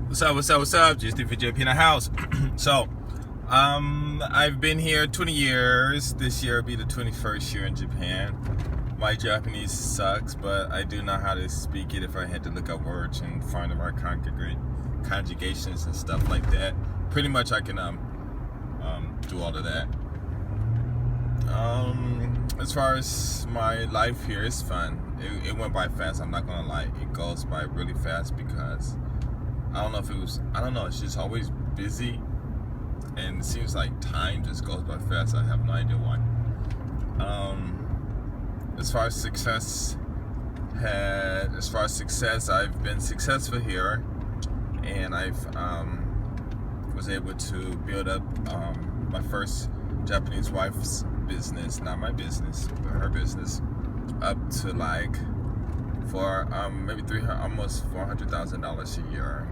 What's up? Just the VJP in the house. So, I've been here 20 years. This year will be the 21st year in Japan. My Japanese sucks, but I do know how to speak it if I had to look up words and find the right conjugations and stuff like that. Pretty much I can do all of that. As far as my life here, it's fun. It went by fast, I'm not gonna lie. It goes by really fast because I don't know, it's just always busy, and it seems like time just goes by fast. I have no idea why. As far as success, I've been successful here, and I've was able to build up my first Japanese wife's business, not my business, but her business, up to like maybe almost $400,000 a year.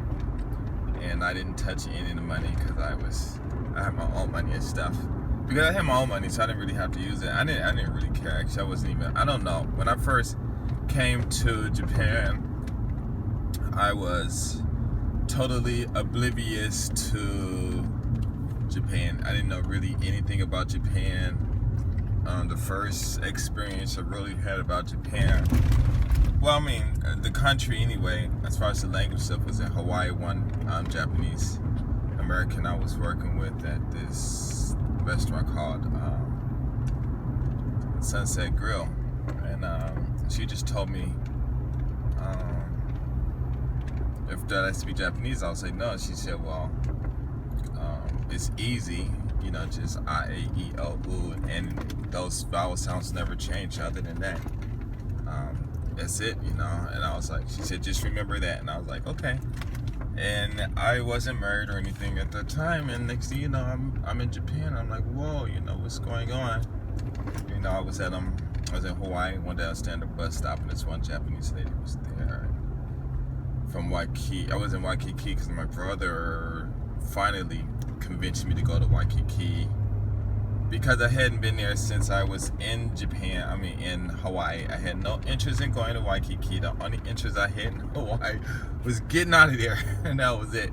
And I didn't touch any of the money because I had my own money and stuff. Because I had my own money, so I didn't really have to use it. I didn't really care. Actually, I don't know. When I first came to Japan, I was totally oblivious to Japan. I didn't know really anything about Japan. The first experience I really had about Japan, well, I mean, the country anyway, as far as the language stuff, was in Hawaii. One Japanese American I was working with at this restaurant called Sunset Grill, and she just told me if that has to be Japanese. I was like, no. She said, well, it's easy, just I, A, E, O, U, and those vowel sounds never change. Other than that, that's it, And I was like, she said, just remember that. And I was like, okay. And I wasn't married or anything at that time. And next thing you know, I'm in Japan. I'm like, whoa, what's going on? I was in Hawaii. One day I was standing at a bus stop, and this one Japanese lady was there from Waikiki. I was in Waikiki because my brother finally convinced me to go to Waikiki, because I hadn't been there since I was in in Hawaii. I had no interest in going to Waikiki. The only interest I had in Hawaii was getting out of there, and that was it.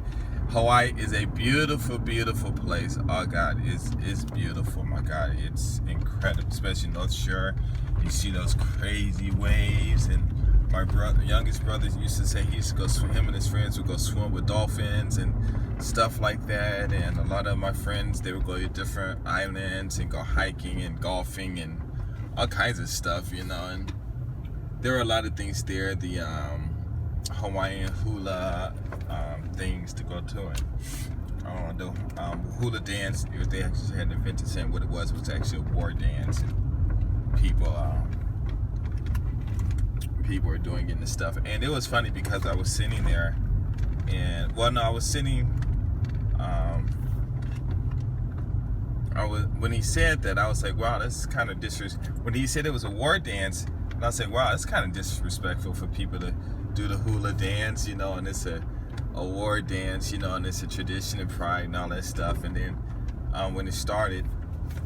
Hawaii is a beautiful, beautiful place. Oh God, it's beautiful. My God, it's incredible, especially North Shore. You see those crazy waves, and my youngest brother used to say he used to go swim. Him and his friends would go swim with dolphins and stuff like that. And a lot of my friends, they would go to different islands and go hiking and golfing and all kinds of stuff, And there are a lot of things there. The Hawaiian hula things to go to, and the hula dance. They actually had invented saying what it was actually a war dance, and people were doing it and stuff. And it was funny because I was sitting there, and I was sitting. When he said that, I was like, wow, that's kind of disrespectful. When he said it was a war dance, and I was like, wow, that's kind of disrespectful for people to do the hula dance, and it's a war dance, and it's a tradition and pride and all that stuff. And then when it started,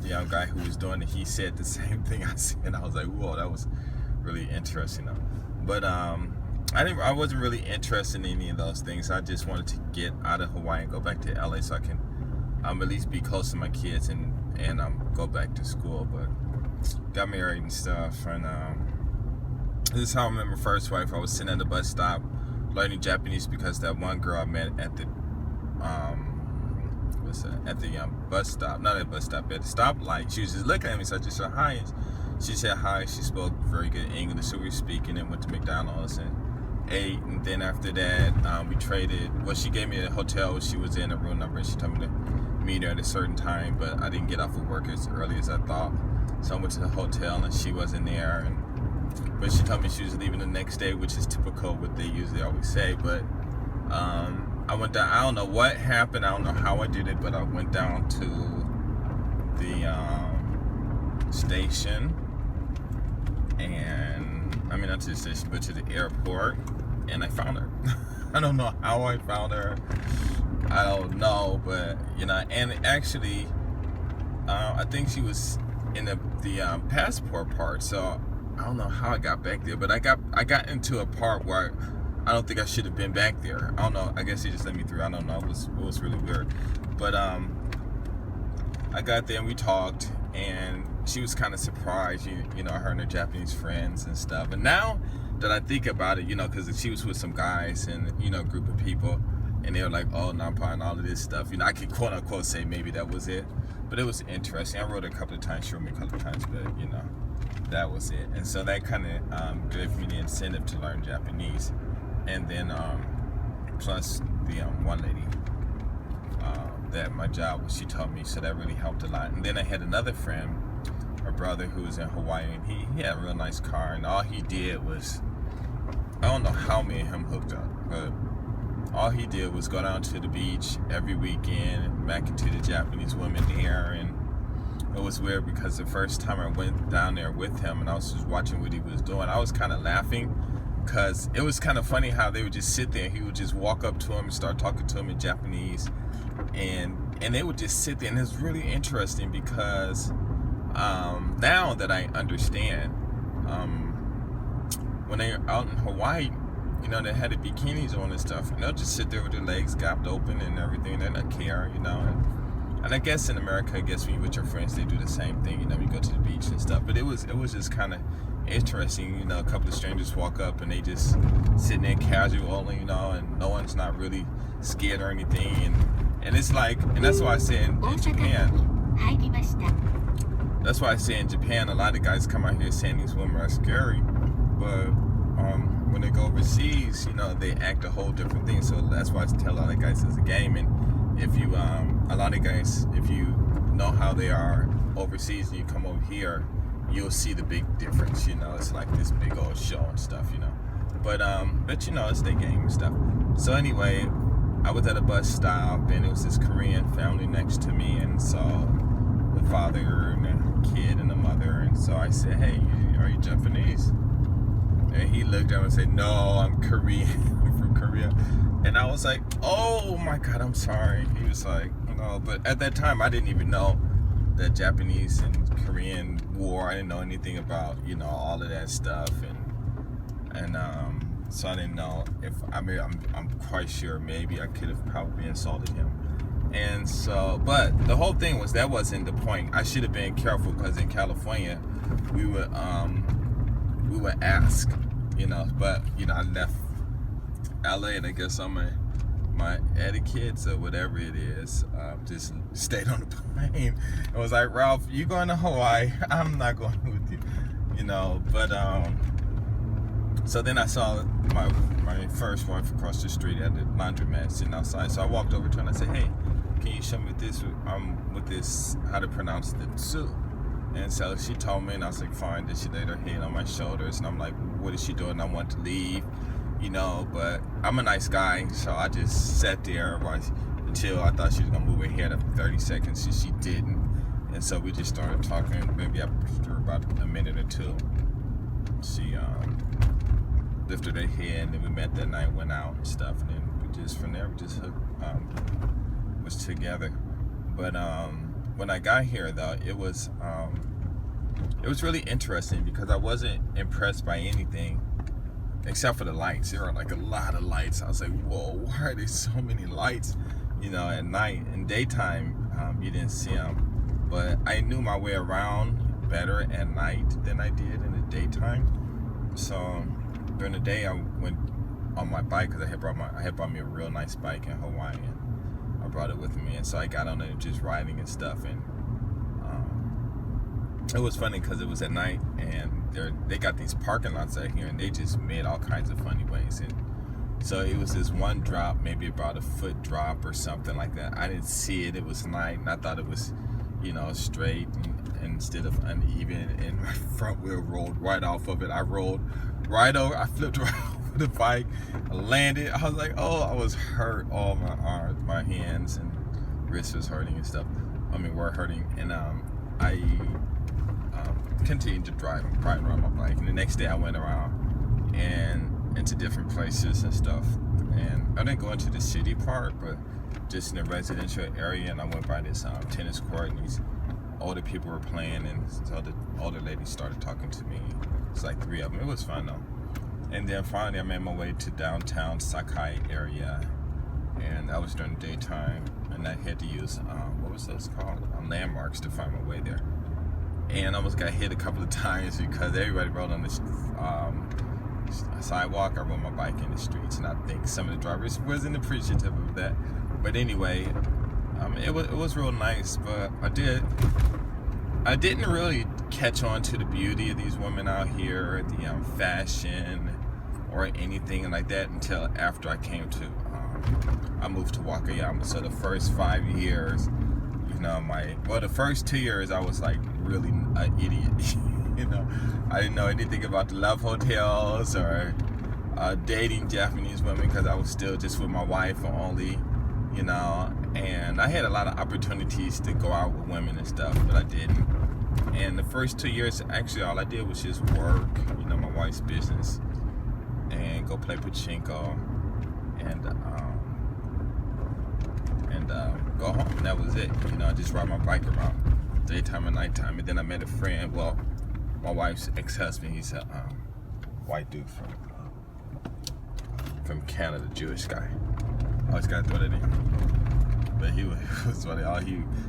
the young guy who was doing it, he said the same thing I said, and I was like, whoa, that was really interesting. But I wasn't really interested in any of those things. I just wanted to get out of Hawaii and go back to LA so I can at least be close to my kids and go back to school. But got married and stuff, and this is how I remember first wife. I was sitting at the bus stop learning Japanese because that one girl I met at the bus stop, not at the bus stop, at the stoplight. She was just looking at me, so I just said hi. And she said hi. She spoke very good English, so we were speaking and went to McDonald's and ate. And then after that, we traded. Well, she gave me a hotel she was in, a room number, and she told me to meet her at a certain time, but I didn't get off of work as early as I thought. So I went to the hotel, and she wasn't there. But she told me she was leaving the next day, which is typical what they usually always say. But I went down. I don't know what happened. I don't know how I did it, but I went down to the station, and not to the station, but to the airport, and I found her. I don't know how I found her. I don't know, but and actually, I think she was in the passport part. So I don't know how I got back there, but I got into a part where I don't think I should have been back there. I don't know. I guess he just let me through. I don't know. It was really weird. But I got there and we talked, and she was kind of surprised, you know, her and her Japanese friends and stuff. And now that I think about it, you know, because she was with some guys and, you know, a group of people, and they were like, oh, Namba and all of this stuff. You know, I could quote unquote say maybe that was it, but it was interesting. I wrote it a couple of times, showed me a couple of times, but you know, that was it. And so that kind of gave me the incentive to learn Japanese. And then plus the one lady that my job, she told me, so that really helped a lot. And then I had another friend, a brother who was in Hawaii, and he had a real nice car, and all he did was, I don't know how me and him hooked up, but all he did was go down to the beach every weekend and back into the Japanese women there. And it was weird because the first time I went down there with him and I was just watching what he was doing, I was kind of laughing because it was kind of funny how they would just sit there and he would just walk up to him and start talking to him in Japanese, and they would just sit there. And it's really interesting because now that I understand, when they're out in Hawaii, you know, they had the bikinis on and stuff, and they'll just sit there with their legs gapped open and everything. They don't care, you know. And I guess in America, I guess when you're with your friends, they do the same thing, you know, you go to the beach and stuff. But it was just kind of interesting, you know, a couple of strangers walk up and they just sitting there casual, you know, and no one's not really scared or anything. And it's like, and that's why I say in Japan, that's why I say in Japan, a lot of guys come out here saying these women are scary, but when they go overseas, you know, they act a whole different thing. So that's why I tell a lot of guys it's a game. And if you, a lot of guys, if you know how they are overseas and you come over here, you'll see the big difference. You know, it's like this big old show and stuff, you know. But you know, it's their game and stuff. So anyway, I was at a bus stop and it was this Korean family next to me, and saw the father and the kid and the mother. And so I said, hey, are you Japanese? And he looked at me and said, no, I'm Korean. I'm from Korea. And I was like, oh my God, I'm sorry. He was like, no. But at that time, I didn't even know the Japanese and Korean war. I didn't know anything about, you know, all of that stuff. And so I didn't know if, I mean, I'm quite sure maybe I could have probably insulted him. And so, but the whole thing was, that wasn't the point. I should have been careful because in California, we would ask, you know, but, you know, I left LA and I guess on my etiquettes or whatever it is, just stayed on the plane. It was like, Ralph, you going to Hawaii? I'm not going with you, you know. But so then I saw my first wife across the street at the laundromat sitting outside. So I walked over to her and I said, hey, can you show me this with this, how to pronounce the tsu? And so she told me, and I was like, fine. Then she laid her head on my shoulders, and I'm like, what is she doing? I want to leave, you know, but I'm a nice guy, so I just sat there until I thought she was gonna move her head after 30 seconds, and she didn't. And so we just started talking. Maybe after about a minute or two, she lifted her head, and then we met that night, went out and stuff, and then we just, from there, we just was together. But when I got here, though, it was really interesting because I wasn't impressed by anything except for the lights. There were like a lot of lights. I was like, whoa, why are there so many lights? You know, at night. In daytime, you didn't see them. But I knew my way around better at night than I did in the daytime. So during the day, I went on my bike because I had brought me a real nice bike in Hawaii. And I brought it with me, and so I got on it just riding and stuff. And it was funny because it was at night, and they got these parking lots out here, and they just made all kinds of funny ways. And so it was this one drop, maybe about a foot drop or something like that. I didn't see it. It was night, and I thought it was, you know, straight, and instead of uneven, and my front wheel rolled right off of it. I rolled right over. I flipped right over the bike. I landed. I was like, oh, I was hurt. All my arms, my hands, and wrists was hurting and stuff. I mean, were hurting. And I continued to drive around my bike. And the next day I went around and into different places and stuff. And I didn't go into the city part, but just in a residential area. And I went by this tennis court, and these older people were playing, and so the older ladies started talking to me. It's like 3 of them. It was fun though. And then finally I made my way to downtown Sakai area, and that was during the daytime, and I had to use what was those called, landmarks to find my way there. And I almost got hit a couple of times because everybody rode on the sidewalk. I rode my bike in the streets, and I think some of the drivers wasn't appreciative of that. But anyway, it was real nice. But I didn't really catch on to the beauty of these women out here, the fashion or anything like that until after I came to I moved to Wakayama. So the first 5 years, the first 2 years I was like really an idiot. I didn't know anything about the love hotels or dating Japanese women because I was still just with my wife only, and I had a lot of opportunities to go out with women and stuff, but I didn't. And the first 2 years, actually all I did was just work, my wife's business, and go play pachinko and go home. And that was it. I just ride my bike around daytime and nighttime. And then I met a friend, my wife's ex-husband. He's a white dude from Canada, Jewish guy. I always gotta throw that in. But he was funny.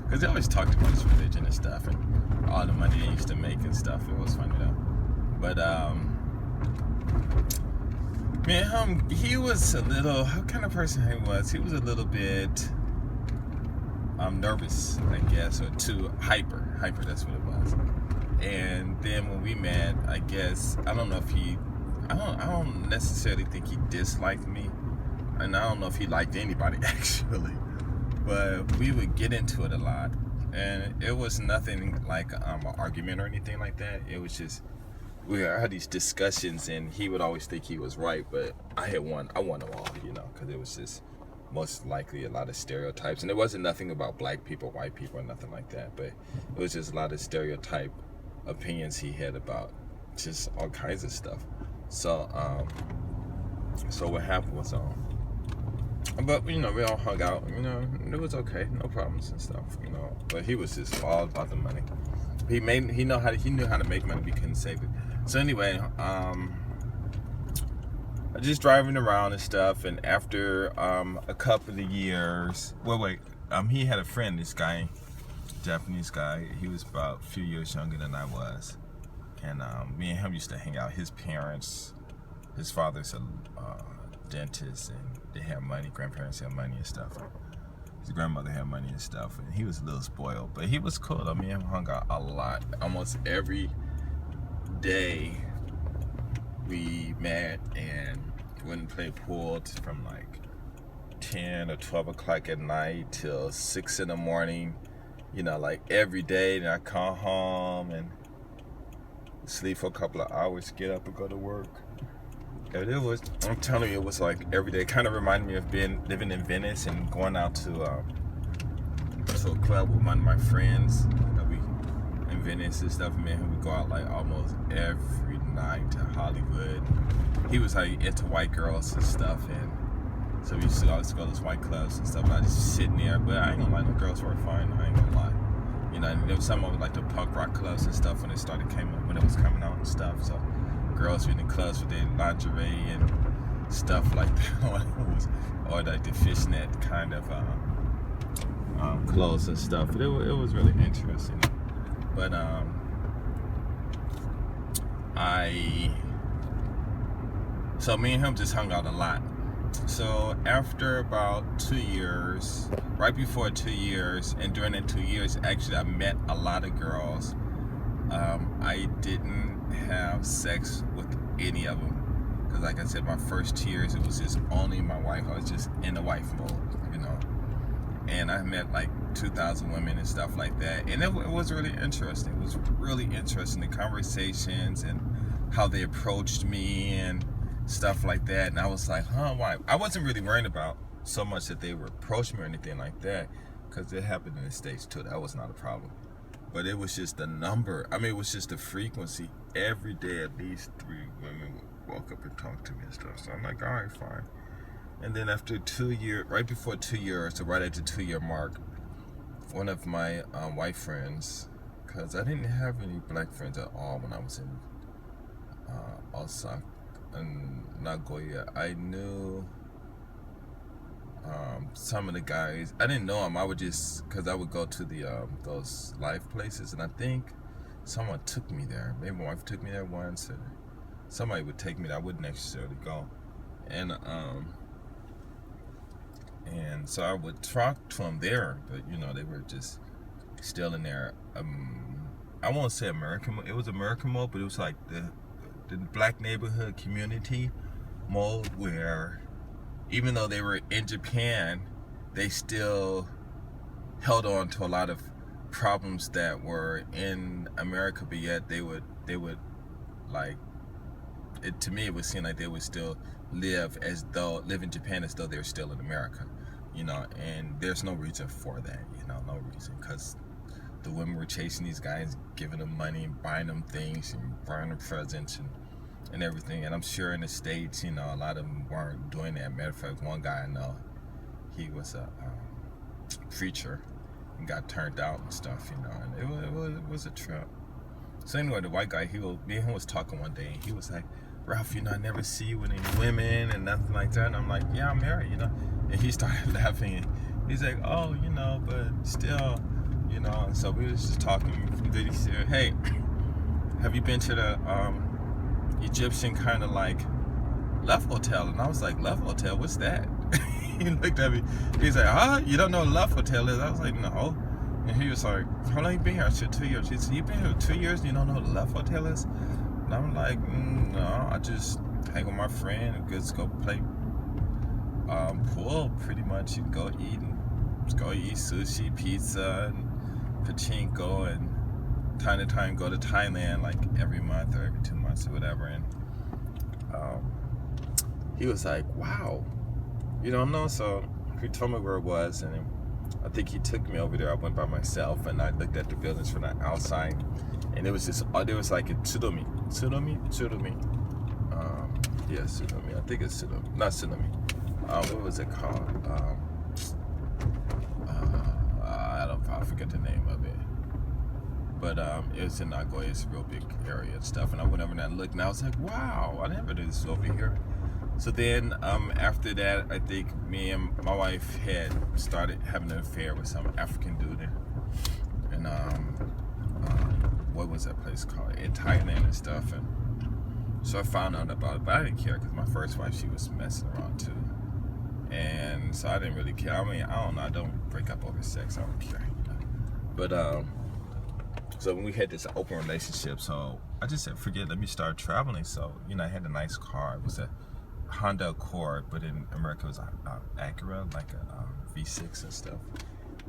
Because he always talked about his religion and stuff, and all the money they used to make and stuff. It was funny though. But he was a little. What kind of person he was? He was a little bit nervous, I guess, or too hyper. That's what it was. And then when we met, I guess I don't don't necessarily think he disliked me, and I don't know if he liked anybody actually. But we would get into it a lot, and it was nothing like an argument or anything like that. It was just we had these discussions, and he would always think he was right, but I won them all, because it was just most likely a lot of stereotypes, and it wasn't nothing about black people, white people, or nothing like that, but it was just a lot of stereotype opinions he had about just all kinds of stuff. So what happened was but we all hung out, it was okay, no problems and stuff, but he was just all about the money. He knew how to make money, but he couldn't save it. So anyway, just driving around and stuff, and after a couple of years, he had a friend, this guy, Japanese guy. He was about a few years younger than I was, and me and him used to hang out. His parents, his father's a dentist, and they had money. Grandparents had money and stuff. His grandmother had money and stuff, and he was a little spoiled, but he was cool. Me and him hung out a lot. Almost every day we met and went and played pool from like 10 or 12 o'clock at night till 6 in the morning, like every day. Then I come home and sleep for a couple of hours, get up and go to work. And I'm telling you, it was like every day. It kind of reminded me of living in Venice and going out to a club with one of my friends. We in Venice and stuff, man. We go out like almost every night to Hollywood. He was like into white girls and stuff, and so we used to always go to those white clubs and stuff. And I just sitting there, but I ain't gonna lie, no girls were fine. I ain't gonna lie. And there was some of them like the punk rock clubs and stuff when it was coming out and stuff. So girls were in the clubs with their lingerie and stuff like that, or like the fishnet kind of clothes and stuff. It was really interesting. But so me and him just hung out a lot. So after about 2 years, right before 2 years, and during the 2 years, actually I met a lot of girls. I didn't have sex with any of them, because like I said, my first 2 years it was just only my wife. I was just in the wife mode, and I met like 2,000 women and stuff like that, and it was really interesting. It was really interesting, the conversations and how they approached me and stuff like that. And I was like, why? I wasn't really worried about so much that they were approaching me or anything like that, because it happened in the States too. That was not a problem. But it was just the number. It was just the frequency. Every day at least 3 women would walk up and talk to me and stuff. So I'm like, all right, fine. And then after 2 years, right before 2 years, so right at the 2 year mark, one of my white friends, because I didn't have any black friends at all when I was in Nagoya, I knew some of the guys. I didn't know them. I would just, because I would go to the those life places, and I think someone took me there. Maybe my wife took me there once, or somebody would take me there. I wouldn't necessarily go, and so I would talk to them there, but they were just still in there. I won't say American. It was American mode, but it was like the black neighborhood community mode, where even though they were in Japan, they still held on to a lot of problems that were in America, but yet they would like it. To me, it would seem like they would still live in Japan as though they're still in America, and there's no reason for that, no reason, because the women were chasing these guys, giving them money and buying them things and buying them presents and everything. And I'm sure in the States, a lot of them weren't doing that. Matter of fact, one guy I know, he was a preacher and got turned out and stuff, and it was a trip. So anyway, the white guy, me and him was talking one day, and he was like, Ralph, I never see you with any women and nothing like that. And I'm like, yeah, I'm married, And he started laughing, and he's like, oh, but still, And so we was just talking. Then he said, hey, have you been to the Egyptian kind of like Love Hotel? And I was like, Love Hotel? What's that? He looked at me. He's like, huh? You don't know what Love Hotel is? I was like, no. And he was like, how long you been here? I said, 2 years. He said, you been here 2 years and you don't know what the Love Hotel is? And I'm like, no, I just hang with my friend and just go play pool pretty much, and go eat sushi, pizza, and pachinko, and time to time go to Thailand like every month or every 2 months or whatever. And he was like, wow, so he told me where it was, and I think he took me over there. I went by myself, and I looked at the buildings from the outside, and it was just, there was like a tsudomi. Yeah, tsudomi. I think it's tsudomi, not tsudomi. What was it called? I forget the name of it. But it was in Nagoya. It's a real big area and stuff. And I went over there and looked, and I was like, wow, I never did this over here. So then after that, I think me and my wife had started having an affair with some African dude. And what was that place called? In Thailand and stuff. And so I found out about it, but I didn't care, because my first wife, she was messing around too. And so I didn't really care. I mean, I don't know. I don't break up over sex. I don't care. But so when we had this open relationship, so I just said, forget it, let me start traveling. So, I had a nice car. It was a Honda Accord, but in America it was an Acura, like a V6 and stuff,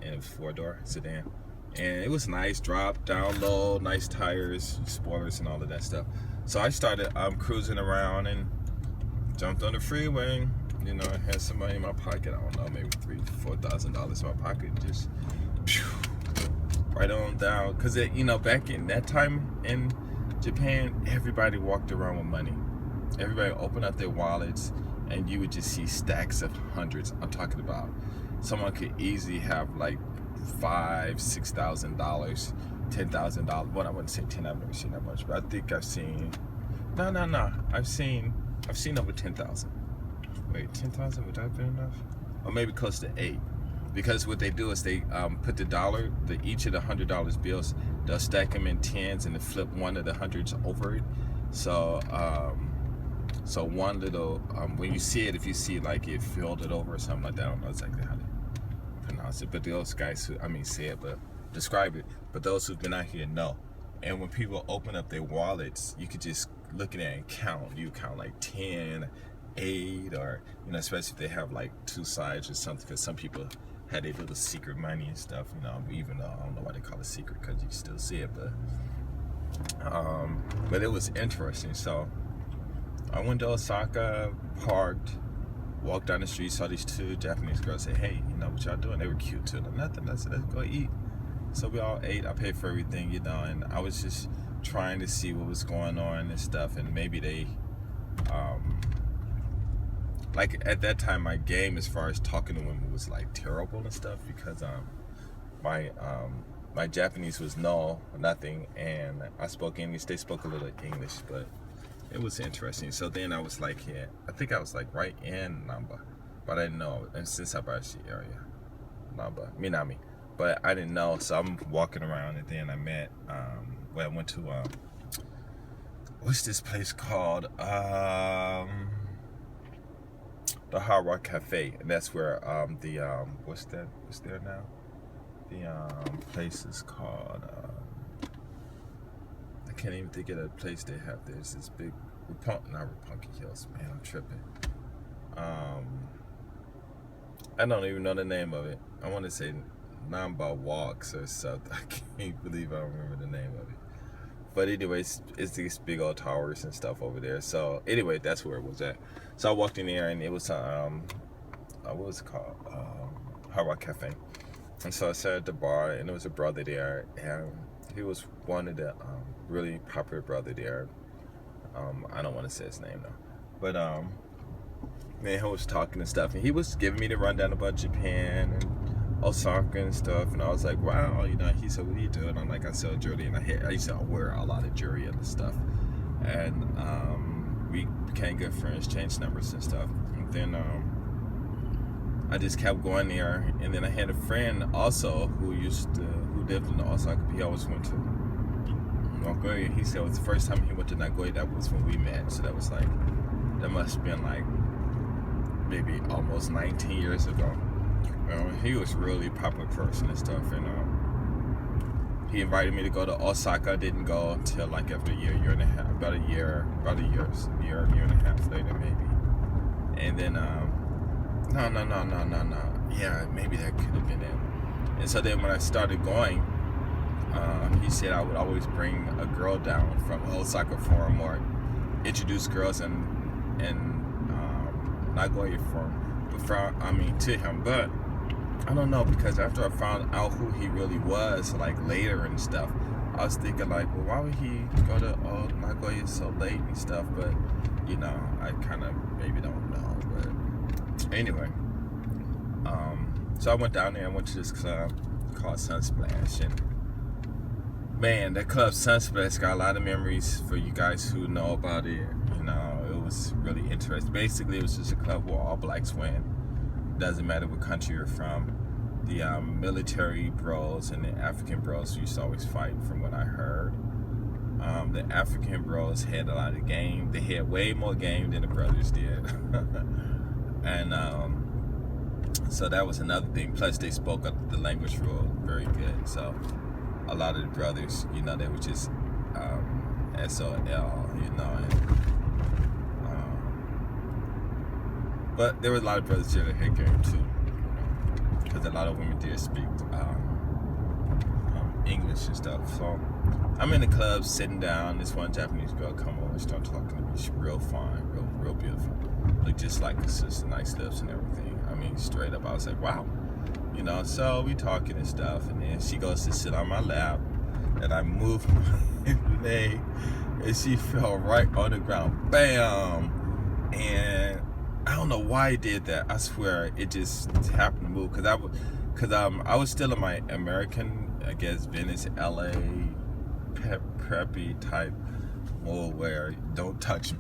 and it was 4-door sedan. And it was nice, drop down low, nice tires, spoilers, and all of that stuff. So I started cruising around and jumped on the freeway. I had some money in my pocket. I don't know, maybe $3,000-$4,000 in my pocket. Just right on down. Because, back in that time in Japan, everybody walked around with money. Everybody opened up their wallets, and you would just see stacks of hundreds. I'm talking about someone could easily have like $5,000, $6,000, $10,000. Well, I wouldn't say 10. I've never seen that much, but I think I've seen. No. I've seen over 10,000. Wait, 10,000, would that have been enough? Or maybe close to 8. Because what they do is they put each of the $100 bills, they'll stack them in tens and then flip one of the hundreds over it. So one little, when you see it, if you see like it filled it over or something like that, I don't know exactly how to pronounce it. But those guys say it, but describe it. But those who've been out here know. And when people open up their wallets, you could just look at it and count. You count like 10, 8, or especially if they have like 2 sides or something, because some people had a little secret money and stuff, even though I don't know why they call it secret, because you can still see it, but it was interesting. So I went to Osaka, parked, walked down the street, saw these 2 Japanese girls, say, hey, what y'all doing? They were cute too. Nothing. I said, let's go eat. So we all ate. I paid for everything, and I was just trying to see what was going on and stuff, and maybe they like at that time my game as far as talking to women was like terrible and stuff, because my Japanese was nothing, and I spoke English. They spoke a little English, but it was interesting. So then I was like, yeah, I think I was like right in Namba, but I didn't know. And since Sabashi area, Namba, Minami, but I didn't know. So I'm walking around, and then I met. I went to what's this place called? The Hard Rock Cafe, and that's where the what's there now? The place is called. I can't even think of the place they have. There's this big, not Rapunky Hills, man. I'm tripping. I don't even know the name of it. I want to say Namba Walks or something. I can't believe I don't remember the name of it. But anyways, it's these big old towers and stuff over there. So anyway, that's where it was at. So I walked in there, and it was what was it called? Hard Rock Cafe. And so I sat at the bar, and there was a brother there, and he was one of the really popular brother there. I don't want to say his name though, but man, he was talking and stuff, and he was giving me the rundown about Japan and Osaka and stuff, and I was like, wow, he said, what do you do? And I'm like, I sell jewelry, and I used to wear a lot of jewelry and stuff, and we became good friends, changed numbers and stuff, and then I just kept going there, and then I had a friend also who lived in Osaka. He always went to Nagoya. He said it was the first time he went to Nagoya, that was when we met. So that was like, that must have been like maybe almost 19 years ago. He was a really popular person and stuff, and he invited me to go to Osaka. I didn't go until like after a year and a half, about a year and a half later maybe. And then no. Yeah, maybe that could have been it. And so then when I started going, he said I would always bring a girl down from Osaka Forum, or introduce girls in Nagoya Forum, to him. But I don't know, because after I found out who he really was, like later and stuff, I was thinking like, well, why would he go to Nagoya so late and stuff? But I kind of maybe don't know. But anyway, so I went down there. I went to this club called Sunsplash, and man, that club Sunsplash got a lot of memories for you guys who know about it. It was really interesting. Basically, it was just a club where all blacks went. Doesn't matter what country you're from. The military bros and the African bros used to always fight, from what I heard. The African bros had a lot of game. They had way more game than the brothers did. And so that was another thing. Plus, they spoke the language real very good. So a lot of the brothers, they were just SOL, but there were a lot of brothers that had game too, because a lot of women did speak English and stuff. So I'm in the club sitting down. This one Japanese girl come over and start talking to me. She's real fine, real beautiful. Looked just like her sister, nice lips and everything. Straight up, I was like, wow. So we talking and stuff, and then she goes to sit on my lap, and I moved my leg, and she fell right on the ground, bam. And I don't know why I did that. I swear it just happened to move, because I was still in my American, I guess, Venice, LA, preppy type mode where don't touch me.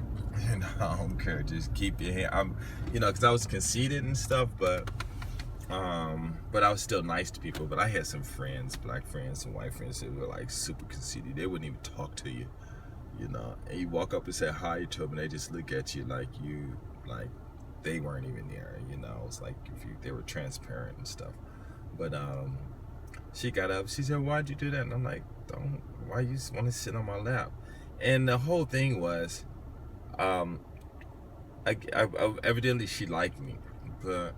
I don't care. Just keep your hand. Because I was conceited and stuff, but I was still nice to people. But I had some friends, black friends and white friends, that were like super conceited. They wouldn't even talk to you, and you walk up and say hi to them, and they just look at you like they weren't even there. It was like they were transparent and stuff. But she got up. She said, "Why'd you do that?" And I'm like, why you want to sit on my lap? And the whole thing was, evidently she liked me, but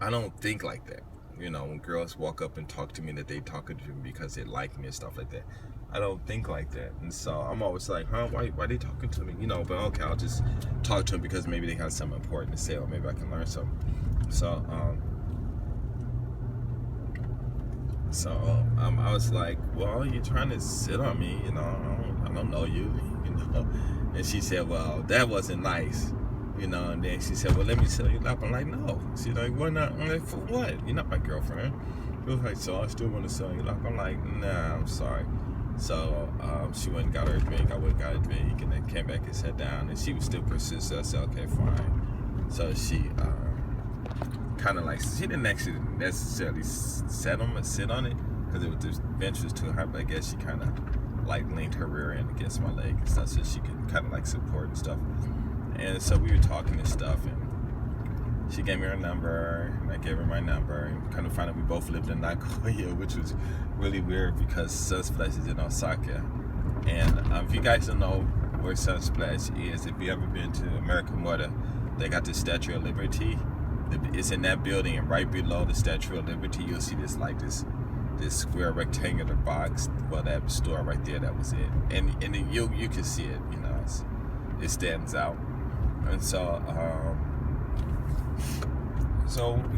I don't think like that. When girls walk up and talk to me, that they talking to me because they like me and stuff like that. I don't think like that, and so I'm always like, why they talking to me? But okay, I'll just talk to them because maybe they have something important to say, or maybe I can learn something. So I was like, well, you're trying to sit on me, I don't know you, And she said, well, that wasn't nice, And then she said, well, let me sit on your lap. I'm like, no. She's like, why not? I'm like, for what? You're not my girlfriend. It was like, so I still want to sit on your lap. I'm like, nah, I'm sorry. So she went and got her drink. I went and got a drink, and then came back and sat down. And she was still persistent. I said, okay, fine. So she kind of like, she didn't actually necessarily sit on it because the bench was too high. But I guess she kind of like leaned her rear end against my leg and stuff, so she could kind of like support and stuff. And so we were talking and stuff, and she gave me her number, and I gave her my number, and kind of found out we both lived in Nagoya, which was really weird because Sunsplash is in Osaka. And if you guys don't know where Sunsplash is, if you ever been to American Water, they got the Statue of Liberty. It's in that building, and right below the Statue of Liberty, you'll see this square rectangular box. Well, that store right there, that was it. And you can see it, you know, it stands out. And so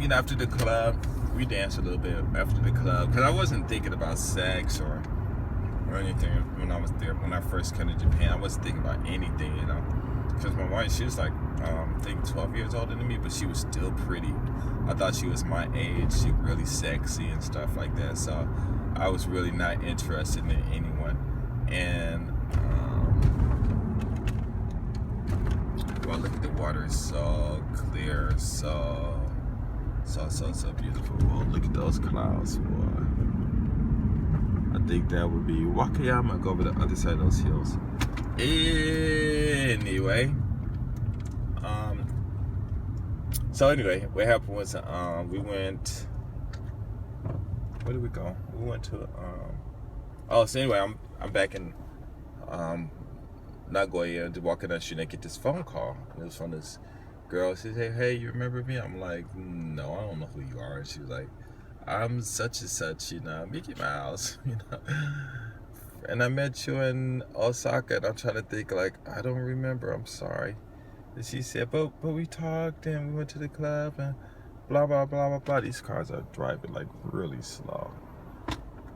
you know, after the club, we danced a little bit after the club because I wasn't thinking about sex or anything when I was there. When I first came to Japan, I wasn't thinking about anything, you know, because my wife, she was like I think 12 years older than me, but she was still pretty. I thought she was my age. She was really sexy and stuff like that. So I was really not interested in anyone. And well, look at the water, it's so clear, so beautiful. Well, look at those clouds, boy. I think that would be Wakayama. Go over the other side of those hills. Anyway, so anyway, what happened was we went. Where did we go? We went to so anyway, I'm back in Nagoya, walking down the street, and I get this phone call. It was from this girl. She said, "Hey, you remember me?" I'm like, "No, I don't know who you are." And she was like, "I'm such and such, you know, Mickey Mouse, you know. And I met you in Osaka." And I'm trying to think, like, I don't remember. I'm sorry. And she said, but we talked and we went to the club and blah blah blah blah blah. These cars are driving like really slow.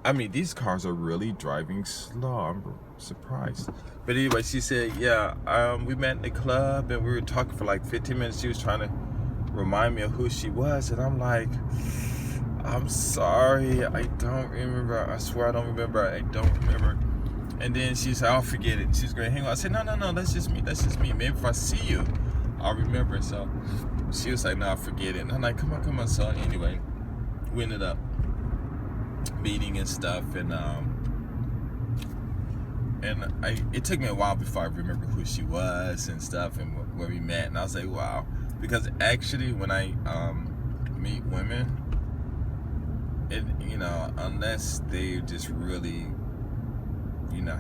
I mean, these cars are really driving slow. I'm surprised. But anyway, she said, yeah, we met in the club and we were talking for like 15 minutes. She was trying to remind me of who she was. And I'm like, I'm sorry, I don't remember. I swear I don't remember. I don't remember. And then she said, I'll forget it. She's going to hang on. I said, no, let's just meet. Maybe if I see you, I'll remember. So she was like, no, forget it. And I'm like, come on. So anyway, we ended up meeting and stuff. And it took me a while before I remember who she was and stuff and where we met. And I was like, wow. Because actually when I meet women, unless they just really,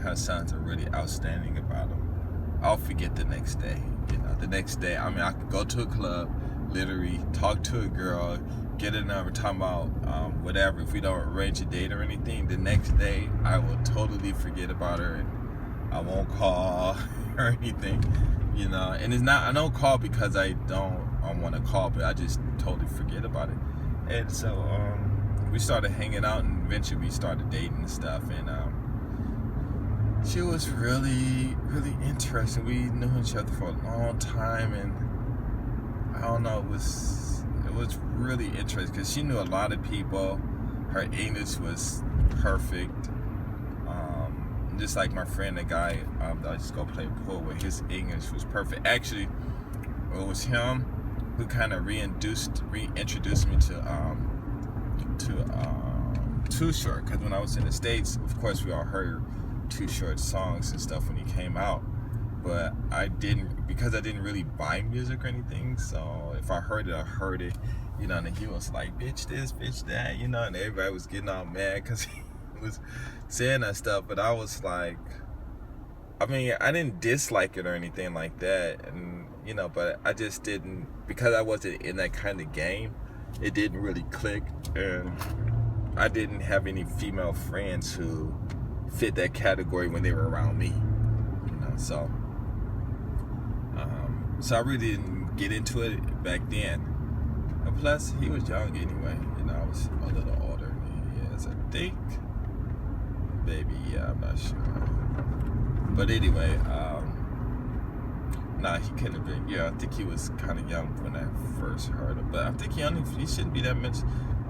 have something really outstanding about them, I'll forget the next day. The next day, I could go to a club, literally talk to a girl, get a number, talk about whatever. If we don't arrange a date or anything, the next day I will totally forget about her, and I won't call or anything. And it's not, I don't call because I want to call, but I just totally forget about it. And so we started hanging out, and eventually we started dating and stuff. And she was really, really interesting. We knew each other for a long time, and I don't know, it was really interesting because she knew a lot of people. Her English was perfect. Just like my friend, the guy that I just go play pool with, his English was perfect. Actually, it was him who kind of reintroduced me to Too Short, because when I was in the States, of course, we all heard Too Short songs and stuff when he came out, but I didn't really buy music or anything. So if I heard it, and then he was like, bitch this, bitch that, and everybody was getting all mad because he was saying that stuff. But I was like, I didn't dislike it or anything like that, and but I just didn't, because I wasn't in that kind of game, it didn't really click, and I didn't have any female friends who fit that category when they were around me, so I really didn't get into it back then. And plus, he was young anyway, I was a little older than he is, I think. Maybe, yeah, I'm not sure. But anyway, he couldn't have been. Yeah, I think he was kind of young when I first heard him. But I think he shouldn't be that much,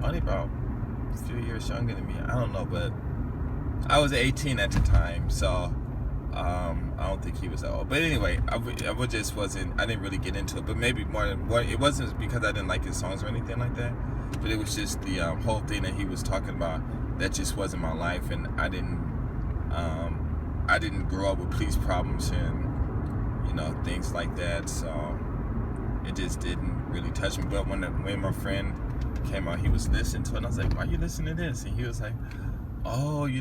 only about a few years younger than me. I don't know, but I was 18 at the time, so I don't think he was that old. But anyway, I didn't really get into it. But maybe more than what, it wasn't because I didn't like his songs or anything like that. But it was just the whole thing that he was talking about that just wasn't my life, and I didn't grow up with police problems and things like that. So it just didn't really touch me. But when my friend came out, he was listening to it, and I was like, "Why are you listening to this?" And he was like, "Oh, he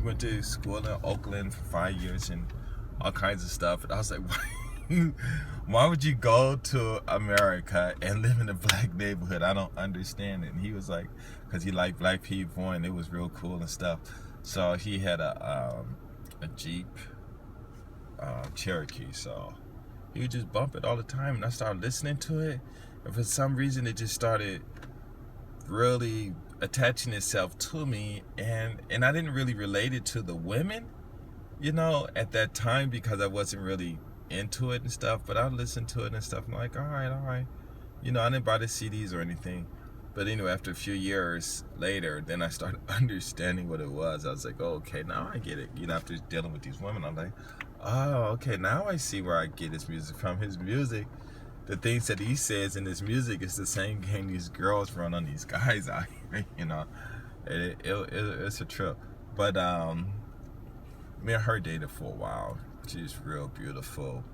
went to school in Oakland for 5 years and all kinds of stuff." And I was like, why would you go to America and live in a black neighborhood? I don't understand it. And he was like, because he liked black people and it was real cool and stuff. So he had a Jeep Cherokee, so he would just bump it all the time, and I started listening to it, and for some reason it just started really attaching itself to me, and I didn't really relate it to the women, at that time, because I wasn't really into it and stuff. But I listened to it and stuff, and I'm like, all right, I didn't buy the CDs or anything. But anyway, after a few years later, then I started understanding what it was. I was like, oh, okay, now I get it. After dealing with these women, I'm like, oh, okay, now I see where I get his music from. His music, the things that he says in his music is the same game these girls run on these guys out here, It's a trip. But me and her dated for a while. She's real beautiful.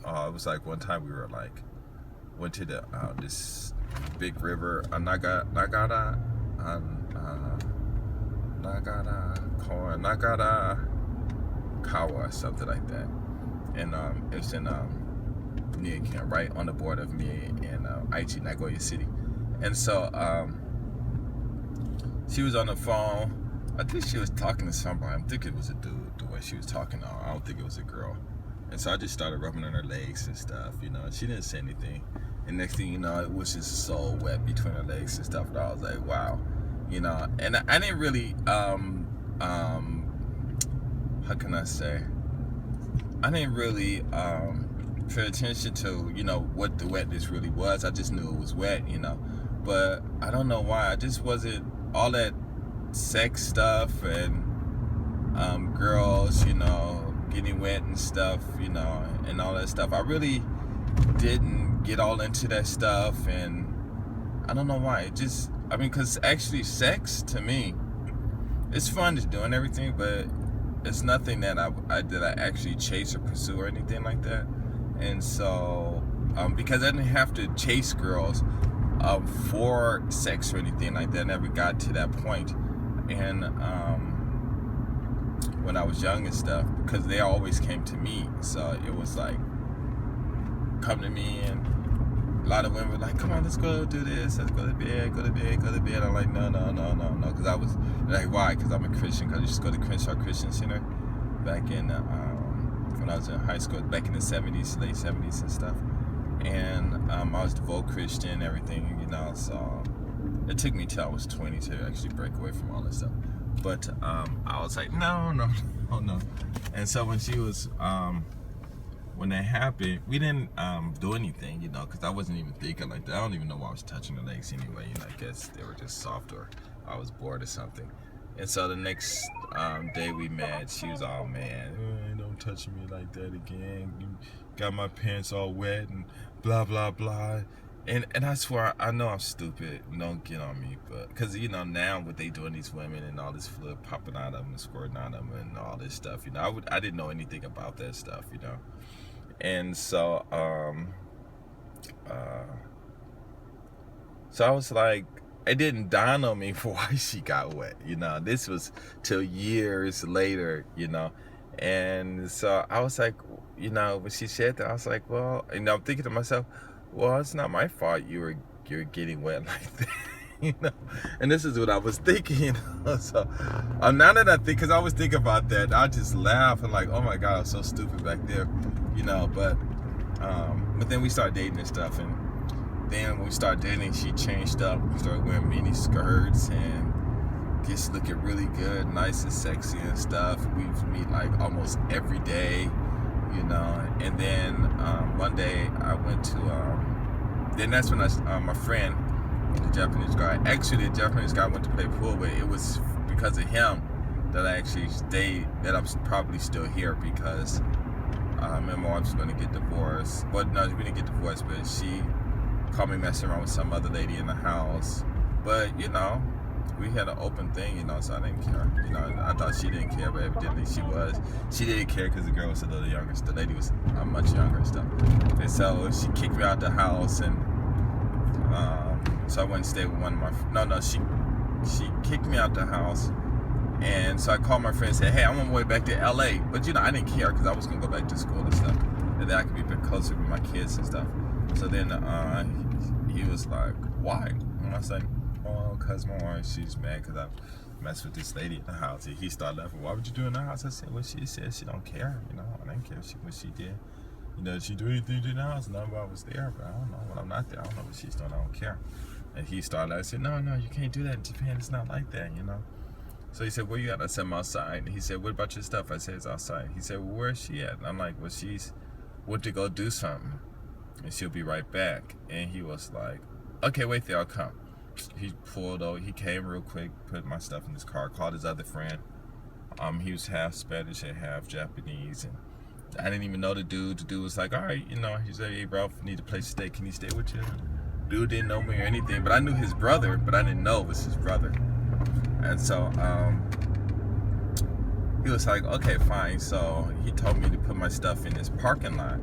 It was like one time we went to the this big river, Nagara, Kawa, something like that, and it's in Niigata, right on the border of me and Aichi, Nagoya City. And so she was on the phone. I think she was talking to somebody. I think it was a dude, the way she was talking. I don't think it was a girl. And so I just started rubbing on her legs and stuff, She didn't say anything. And next thing you know, it was just so wet between her legs and stuff. And I was like, wow, And I didn't really, how can I say? I didn't really pay attention to, what the wetness really was. I just knew it was wet, But I don't know why. I just wasn't all that sex stuff and girls, getting wet and stuff, and all that stuff. I really didn't get all into that stuff, and I don't know why. Because actually sex to me, it's fun to do and everything, but it's nothing that I actually chase or pursue or anything like that. And so, because I didn't have to chase girls for sex or anything like that, I never got to that point. And when I was young and stuff, because they always came to me, so it was like, come to me, and a lot of women were like, come on, let's go do this, let's go to bed. I'm like, no, because I was like, why? Because I'm a Christian, because I used to go to Crenshaw Christian Center back in, when I was in high school, back in the 70s, late 70s and stuff, and I was devout Christian and everything, so it took me till I was 20 to actually break away from all this stuff. But I was like, no. And so when she was, when that happened, we didn't do anything, because I wasn't even thinking like that. I don't even know why I was touching her legs anyway. I guess they were just soft, or I was bored or something. And so the next day we met, she was all, man, don't touch me like that again. You got my pants all wet and blah, blah, blah. And I swear, I know I'm stupid. Don't get on me, but because now what they doing, these women, and all this fluid popping out of them and squirting out of them and all this stuff. I didn't know anything about that stuff. And so so I was like, it didn't dawn on me for why she got wet. This was till years later. And so I was like, when she said that, I was like, well, I'm thinking to myself, well, it's not my fault you're getting wet like that, And this is what I was thinking, So now that I think, because I was thinking about that, I just laugh and like, oh my God, I was so stupid back there, But then we started dating and stuff, and then when we started dating, she changed up. We started wearing mini skirts and just looking really good, nice and sexy and stuff. We meet like almost every day. And then one day I went to, then that's when my friend, the Japanese guy, actually the Japanese guy I went to play pool with, it was because of him that I actually stayed, that I'm probably still here because me and my wife's going to get divorced. Well, no, we didn't get divorced, but she caught me messing around with some other lady in the house. But, you know, we had an open thing, you know, so I didn't care. You know, I thought she didn't care, but evidently she was. She didn't care because the girl was a little younger. The lady was much younger and stuff. And so she kicked me out the house, and so I went and stayed with one of my... She kicked me out the house. And so I called my friend and said, hey, I'm on my way back to LA. But, you know, I didn't care because I was going to go back to school and stuff. And then I could be a bit closer with my kids and stuff. So then he was like, why? And I was like, oh, because my wife, she's mad because I messed with this lady in the house. And he started laughing, why would you do it in the house? I said, well, she said she don't care. You know, I didn't care what she did. You know, did she do anything in the house? Namba was there, but I don't know. When I'm not there, I don't know what she's doing. I don't care. And he started laughing. I said, no, you can't do that in Japan. It's not like that, you know. So he said, where you at? I said, I'm outside. And he said, what about your stuff? I said, it's outside. He said, well, where's she at? And I'm like, well, she's went to go do something. And she'll be right back. And he was like, okay, wait there, I'll come. He pulled over. He came real quick, put my stuff in his car, called his other friend. He was half Spanish and half Japanese. And I didn't even know the dude. The dude was like, all right, you know, he said, hey, bro, I need a place to stay. Can he stay with you? Dude didn't know me or anything. But I knew his brother, but I didn't know it was his brother. And so he was like, okay, fine. So he told me to put my stuff in his parking lot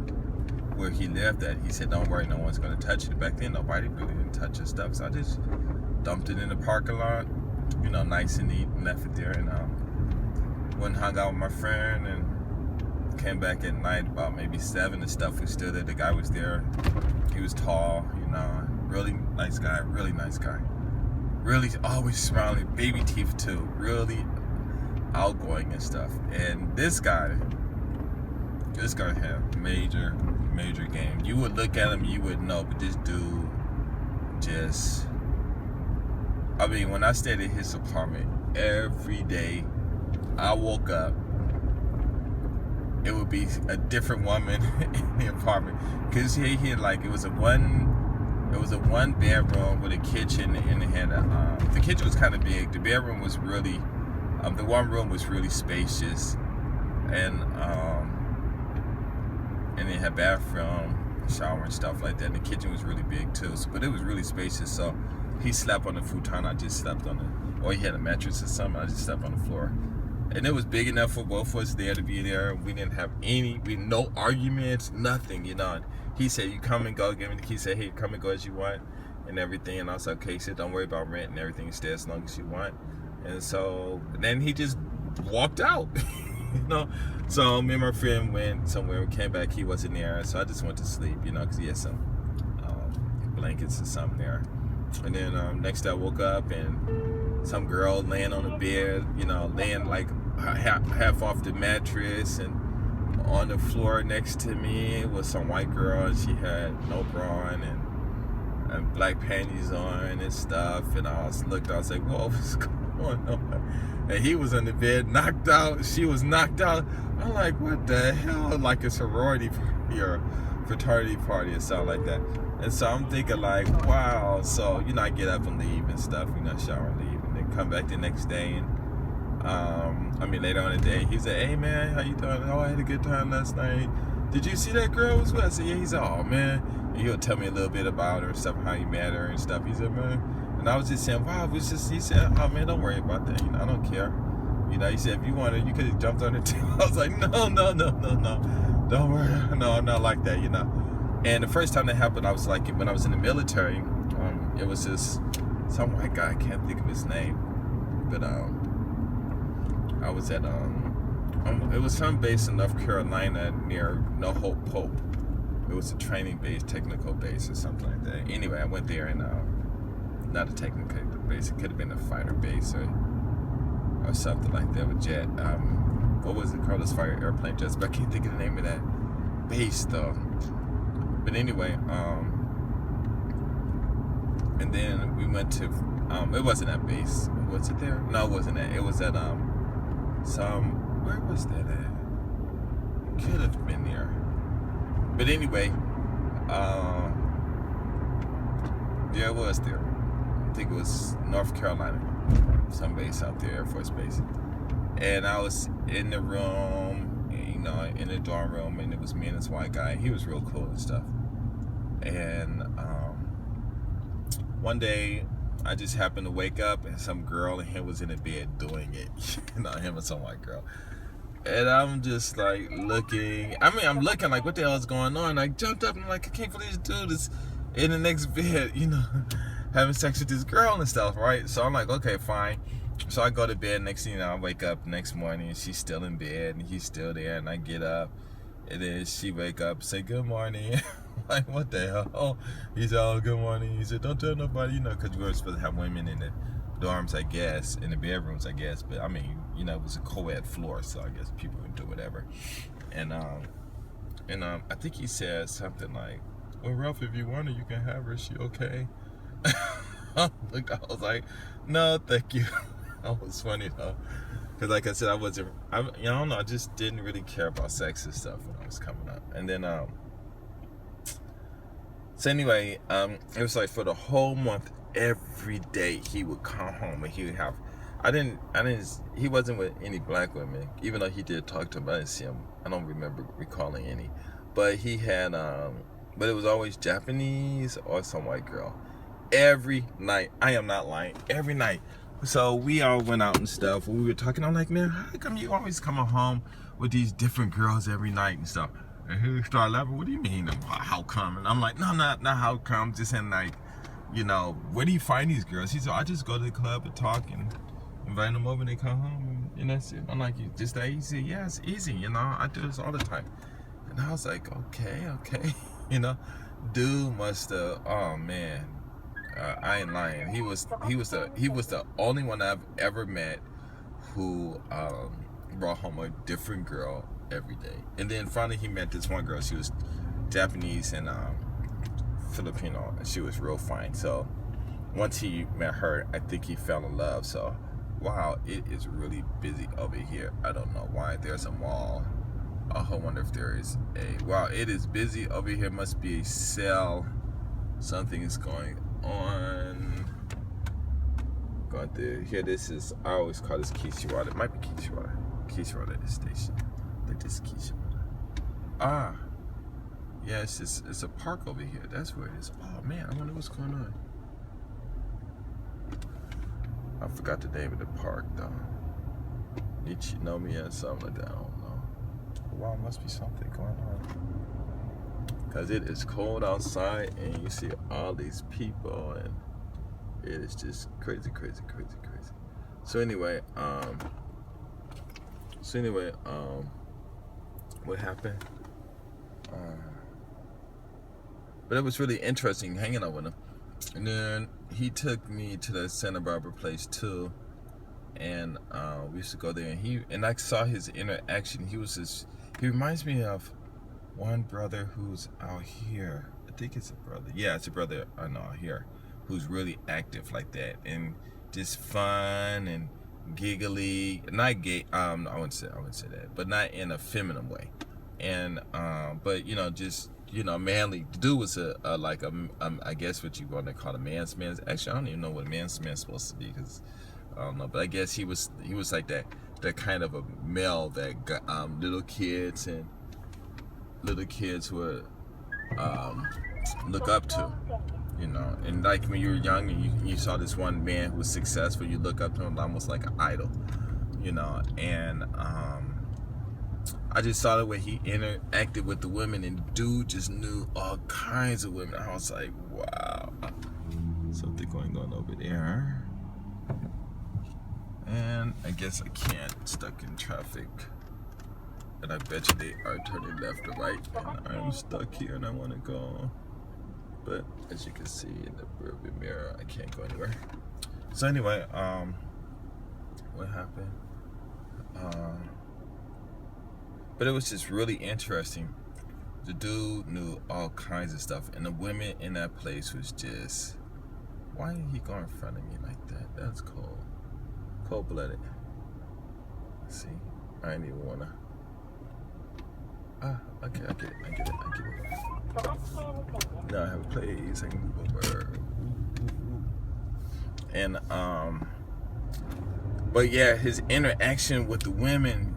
where he lived at. He said, don't worry, no one's going to touch it. Back then, nobody really didn't touch his stuff. So I just dumped it in the parking lot, you know, nice and neat, and left it there. And went and hung out with my friend and came back at night about maybe 7. The stuff was still there. The guy was there. He was tall, you know, really nice guy, really nice guy. Really always smiling, baby teeth too, really outgoing and stuff. And this guy had major game. You would look at him, you would know, but this dude just, I mean, when I stayed at his apartment, every day I woke up, it would be a different woman in the apartment. Cause he had like, it was a one bedroom with a kitchen, and it had the kitchen was kind of big. The bedroom was really, the one room was really spacious, and it had bathroom, shower and stuff like that. And the kitchen was really big too, but it was really spacious. So he slept on the futon, I just slept on it, or he had a mattress or something, I just slept on the floor. And it was big enough for both of us there to be there. We didn't have no arguments, nothing, you know. He said, you come and go, give me the key. He said, hey, come and go as you want and everything. And I was like, okay. He said, don't worry about rent and everything. Stay as long as you want. And so then he just walked out, you know. So me and my friend went somewhere. We came back. He wasn't there. So I just went to sleep, you know, because he had some blankets or something there. And then next day I woke up and some girl laying on the bed, you know, laying like half off the mattress, and on the floor next to me was some white girl, and she had no bra on and black panties on and stuff. And I was like, whoa, what's going on? And he was on the bed, knocked out. She was knocked out. I'm like, what the hell? Like a sorority party or fraternity party or something like that. And so I'm thinking like, wow. So, you know, I get up and leave and stuff, you know, shower and leave, and then come back the next day. And later on in the day, he said, hey man, how you doing? Oh, I had a good time last night. Did you see that girl was with? I said, yeah. He said, oh man. And he'll tell me a little bit about her and stuff, how he met her and stuff. He said, man. And I was just saying, wow, it was just, he said, oh man, don't worry about that. You know, I don't care. You know, he said, if you wanted, you could have jumped on it too. I was like, no. Don't worry. No, I'm not like that, you know. And the first time that happened, I was like, when I was in the military, it was this, some white guy, I can't think of his name. But I was at, it was some base in North Carolina near No Hope Pope. It was a training base, technical base or something like that. Anyway, I went there, and not a technical base, it could have been a fighter base or something like that with jet. What was it called? Those fire airplane jets, but I can't think of the name of that base though. But anyway, and then we went to, it wasn't that base. Was it there? No, it wasn't that. It was at, where was that at? Could have been there. But anyway, yeah, it was there. I think it was North Carolina, some base out there, Air Force Base. And I was in the room, you know, in the dorm room, and it was me and this white guy. He was real cool and stuff. And one day, I just happened to wake up, and some girl and him was in the bed doing it. You know, him and some white girl. And I'm just like looking. I mean, I'm looking like, what the hell is going on? I jumped up and I'm like, I can't believe this dude is in the next bed, you know, having sex with this girl and stuff, right? So I'm like, okay, fine. So I go to bed. Next thing you know, I wake up next morning and she's still in bed and he's still there. And I get up and then she wake up and say, good morning. Like, what the hell? He said, oh, good morning. He said, don't tell nobody, you know, because we were supposed to have women in the dorms, I guess, in the bedrooms, I guess. But I mean, you know, it was a co-ed floor, so I guess people would do whatever. And I think he said something like, well, Ralph, if you want her, you can have her. Is she okay? I was like, no, thank you. That was funny though, because like I said, I don't know, I just didn't really care about sex and stuff when I was coming up. And then so anyway, it was like for the whole month, every day he would come home and he would have, he wasn't with any black women, even though he did talk to them. I didn't see him. I don't remember recalling any, but he had but it was always Japanese or some white girl. Every night, I am not lying, every night. So we all went out and stuff. We were talking. I'm like, man, how come you always coming home with these different girls every night and stuff? And he started laughing. What do you mean? How come? And I'm like, no, not how come. Just in like, you know, where do you find these girls? He said, I just go to the club and talk and invite them over and they come home and that's it. I'm like, just that easy? Yeah, it's easy. You know, I do this all the time. And I was like, okay. You know, dude must have. Oh man. I ain't lying. He was the only one I've ever met who brought home a different girl every day. And then finally he met this one girl. She was Japanese and Filipino, and she was real fine. So once he met her, I think he fell in love. So wow, it is really busy over here. I don't know why. There's a mall. I wonder if there is a. Wow, it is busy over here. Must be a sale. Something is going on. Going through here. This is, I always call this Kishiwada. It might be Kishiwada at this station. Like this Kishiwada. Yeah, it's a park over here. That's where it is. Oh man, I wonder what's going on. I forgot the name of the park though. Ichinomiya, something like that. I don't know. Wow, must be something going on. Because it is cold outside and you see all these people and it is just crazy. So anyway, what happened? But it was really interesting hanging out with him. And then he took me to the Santa Barbara place too. And we used to go there and I saw his interaction. He reminds me of one brother who's out here. I think it's a brother. Yeah, it's a brother I know out here who's really active like that and just fun and giggly. Not gay. I wouldn't say that, but not in a feminine way. And but you know, just manly. The dude was I guess what you want to call a man's man. Actually, I don't even know what a man's man's supposed to be because I don't know. But I guess he was like that kind of a male that got little kids would look up to, and like when you were young and you saw this one man who was successful, you look up to him almost like an idol, and I just saw the way he interacted with the women, and dude just knew all kinds of women. I was like, wow, something going on over there. And I guess I can't, stuck in traffic. And I bet you they are turning left or right, and I'm stuck here and I want to go. But as you can see in the rearview mirror, I can't go anywhere. So anyway, what happened? But it was just really interesting. The dude knew all kinds of stuff, and the women in that place was just, why did he go in front of me like that? That's cold-blooded. See, I didn't even wanna. Okay, I get it. Now I have a place, I can move over. And But yeah, his interactions with the women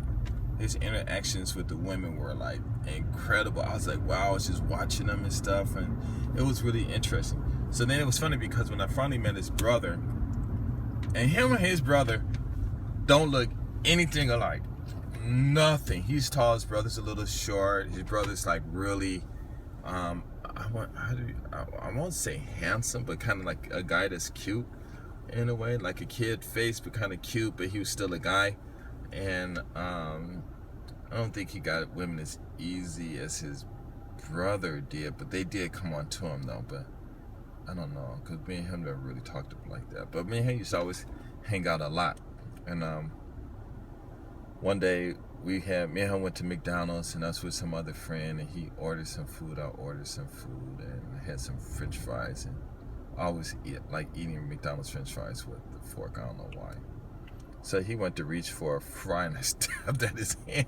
were like incredible. I was like, wow, I was just watching them and stuff, and it was really interesting. So then it was funny because when I finally met his brother, and him and his brother don't look anything alike. Nothing. He's tall. His brother's a little short. His brother's like really, I won't say handsome, but kind of like a guy that's cute in a way, like a kid face, but kind of cute. But he was still a guy, and I don't think he got women as easy as his brother did. But they did come on to him though. But I don't know, because me and him never really talked like that. But me and him used to always hang out a lot. And one day me and him went to McDonald's, and us with some other friend, and he ordered some food. I ordered some food, and I had some French fries. And I always like eating McDonald's French fries with the fork. I don't know why. So he went to reach for a fry, and I stabbed at his hand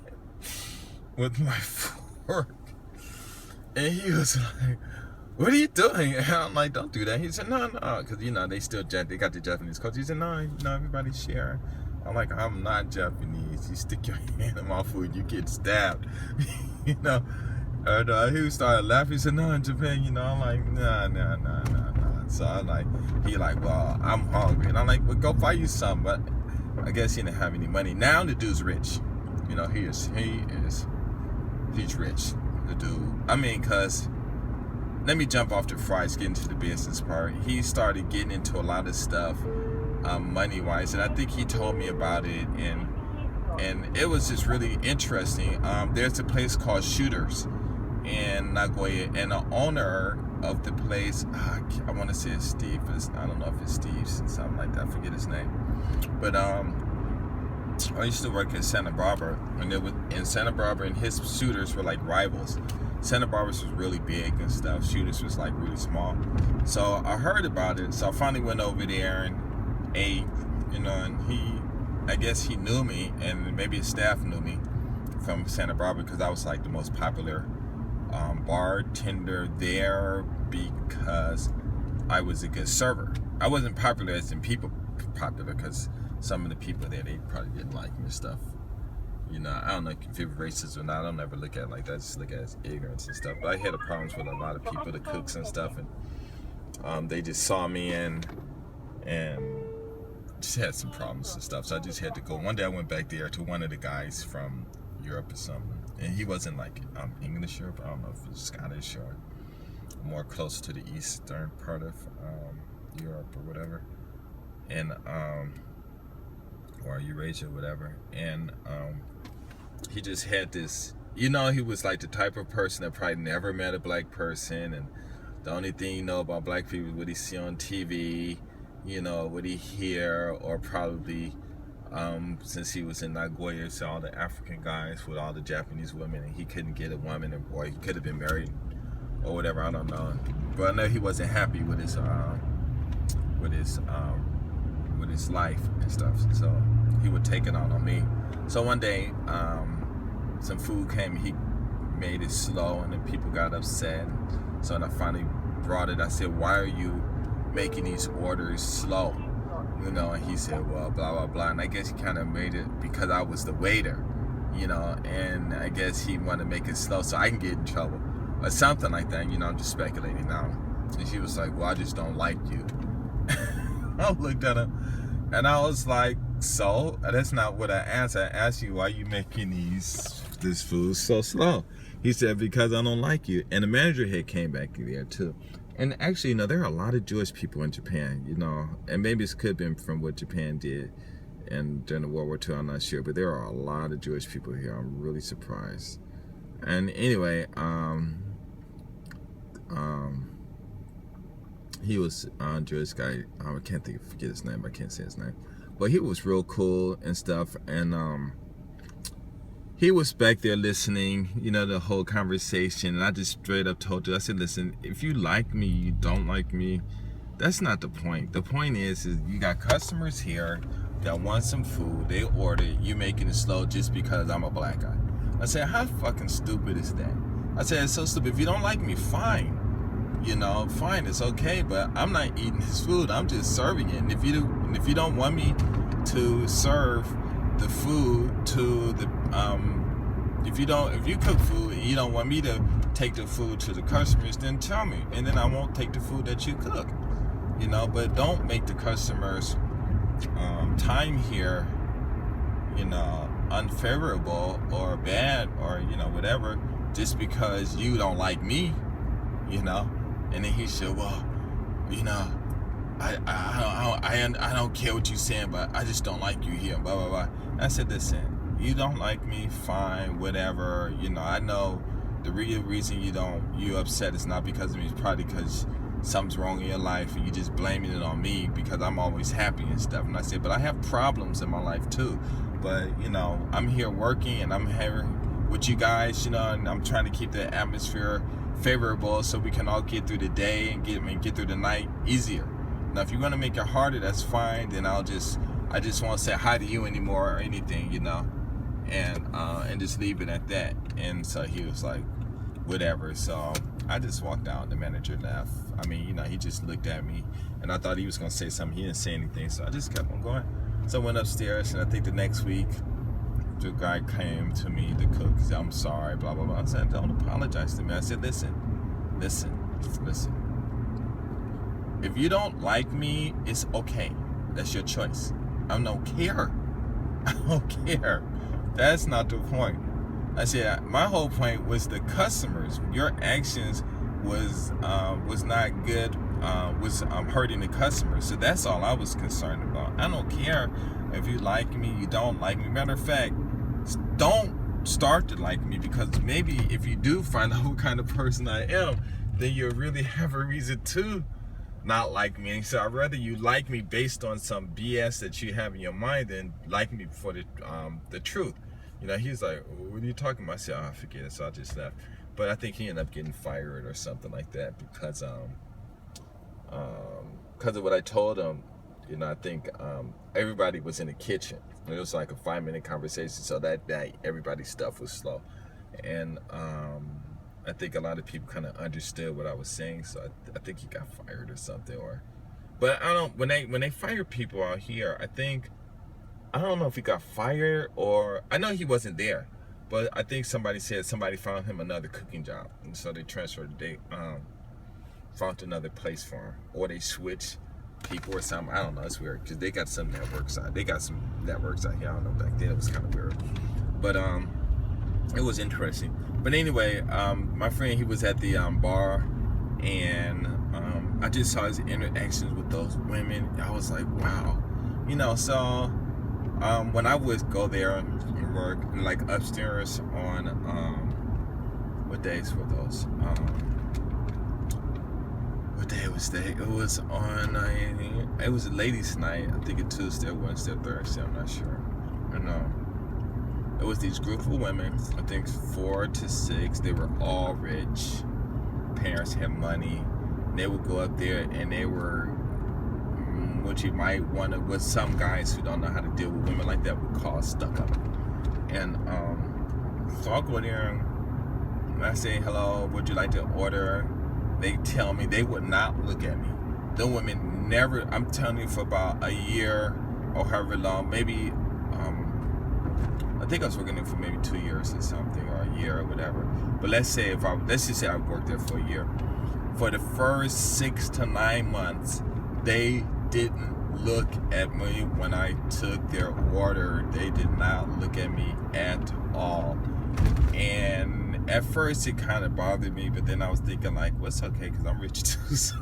with my fork. And he was like, "What are you doing?" And I'm like, "Don't do that." He said, "No," because they got the Japanese culture. He said, "No, everybody's sharing." I'm like, "I'm not Japanese. You stick your hand in my food, you get stabbed." And he started laughing. He said, "No, in Japan, I'm like, nah. So I'm like, "Well, I'm hungry," and I'm like, "Well, go buy you some." But I guess he didn't have any money. Now the dude's rich. He's rich. The dude. I mean, cause. Let me jump off the fries, get into the business part. He started getting into a lot of stuff, money-wise, and I think he told me about it, and it was just really interesting. There's a place called Shooters in Nagoya, and the owner of the place, I want to say it's Steve, but I don't know if it's Steve, something like that. I forget his name. But I used to work in Santa Barbara, and in Santa Barbara, and his Shooters were like rivals. Santa Barbara was really big and stuff. Shooters was like really small. So I heard about it. So I finally went over there and ate, and I guess he knew me, and maybe his staff knew me from Santa Barbara, because I was like the most popular bartender there because I was a good server. I wasn't popular as in people popular, because some of the people there, they probably didn't like me and stuff. I don't know if it's racist or not. I don't ever look at it like that. I just look at it as ignorance and stuff. But I had problems with a lot of people, the cooks and stuff, and they just saw me and just had some problems and stuff. So I just had to go. One day I went back there to one of the guys from Europe or something, and he wasn't like English Europe. I don't know if he was Scottish or more close to the eastern part of Europe or whatever, and or Eurasia, whatever, and he just had this, he was like the type of person that probably never met a black person, and the only thing you know about black people is what he see on TV, what he hear, or probably, since he was in Nagoya, so all the African guys with all the Japanese women, and he couldn't get a woman, or he could have been married, or whatever, I don't know. But I know he wasn't happy with his life and stuff, so he would take it out on me. So one day, some food came, he made it slow, and then people got upset. So when I finally brought it, I said, "Why are you making these orders slow?" And he said, "Well, blah, blah, blah." And I guess he kind of made it because I was the waiter, and I guess he wanted to make it slow so I can get in trouble or something like that. I'm just speculating now. And she was like, "Well, I just don't like you." I looked at him, and I was like, "So that's not what I asked. I asked you, why you making this food so slow?" He said, "Because I don't like you." And the manager had came back there too. And actually, there are a lot of Jewish people in Japan, and maybe it could have been from what Japan did and during the World War II, I'm not sure, but there are a lot of Jewish people here. I'm really surprised. And anyway, he was a Jewish guy. I can't forget his name. I can't say his name. But he was real cool and stuff. And he was back there listening, the whole conversation. And I just straight up told you, I said, "Listen, if you like me, you don't like me, that's not the point. The point is you got customers here that want some food. They order it. You making it slow just because I'm a black guy." I said, "How fucking stupid is that?" I said, "It's so stupid. If you don't like me, fine. Fine, it's okay, but I'm not eating his food. I'm just serving it. And if you don't want me to serve the food to the if you cook food and you don't want me to take the food to the customers, then tell me, and then I won't take the food that you cook. But don't make the customers time here unfavorable or bad or whatever, just because you don't like me. And then he said, well, I don't care what you're saying, but I just don't like you here, blah blah blah. I said, listen, you don't like me, fine, whatever. I know the real reason you upset is not because of me. It's probably because something's wrong in your life and you just blaming it on me because I'm always happy and stuff. And I said, but I have problems in my life too. But I'm here working and I'm here with you guys, and I'm trying to keep the atmosphere favorable so we can all get through the day and get through the night easier. Now, if you're gonna make it harder, that's fine. Then I just won't say hi to you anymore or anything, and just leave it at that. And so he was like, whatever. So I just walked out. The manager left. He just looked at me, and I thought he was gonna say something. He didn't say anything, so I just kept on going. So I went upstairs, and I think the next week, the guy came to me, the cook. He said, I'm sorry, blah blah blah. I said, don't apologize to me. I said, listen. If you don't like me, it's okay. That's your choice. I don't care. I don't care. That's not the point. I said, my whole point was the customers. Your actions was not good, was hurting the customers. So that's all I was concerned about. I don't care if you like me, you don't like me. Matter of fact, don't start to like me, because maybe if you do find out what kind of person I am, then you'll really have a reason to not like me. So I'd rather you like me based on some BS that you have in your mind than like me for the truth. He's like, what are you talking about? I said, I forget it. So I just left. But I think he ended up getting fired or something like that because of what I told him. I think everybody was in the kitchen. It was like a 5-minute conversation. So that night, everybody's stuff was slow. And I think a lot of people kind of understood what I was saying, so I think he got fired or something. But I don't. When they fire people out here, I don't know if he got fired or I know he wasn't there, but I think somebody said somebody found him another cooking job, and so they transferred. They found another place for him, or they switched people or something. I don't know. It's weird because they got some networks out. They got some networks out here. I don't know. Back then it was kind of weird, but it was interesting. But anyway, my friend, he was at the bar, and I just saw his interactions with those women. I was like, wow, So when I would go there and work, and like upstairs on what days were those? What day was that? It was on. It was a ladies' night. I think a Tuesday, Wednesday, Thursday. I'm not sure. It was these group of women, I think 4 to 6. They were all rich. Parents had money. They would go up there and they were what you might want to, what some guys who don't know how to deal with women like that would call stuck up. And so I'll go there and I say, hello, would you like to order? They tell me, they would not look at me. The women never, I'm telling you, for about a year or however long, maybe I think I was working there for maybe 2 years or something, or a year or whatever. But let's just say I worked there for a year. For the first 6 to 9 months, they didn't look at me when I took their order. They did not look at me at all. And at first it kind of bothered me, but then I was thinking like, well, it's okay because I'm rich too. So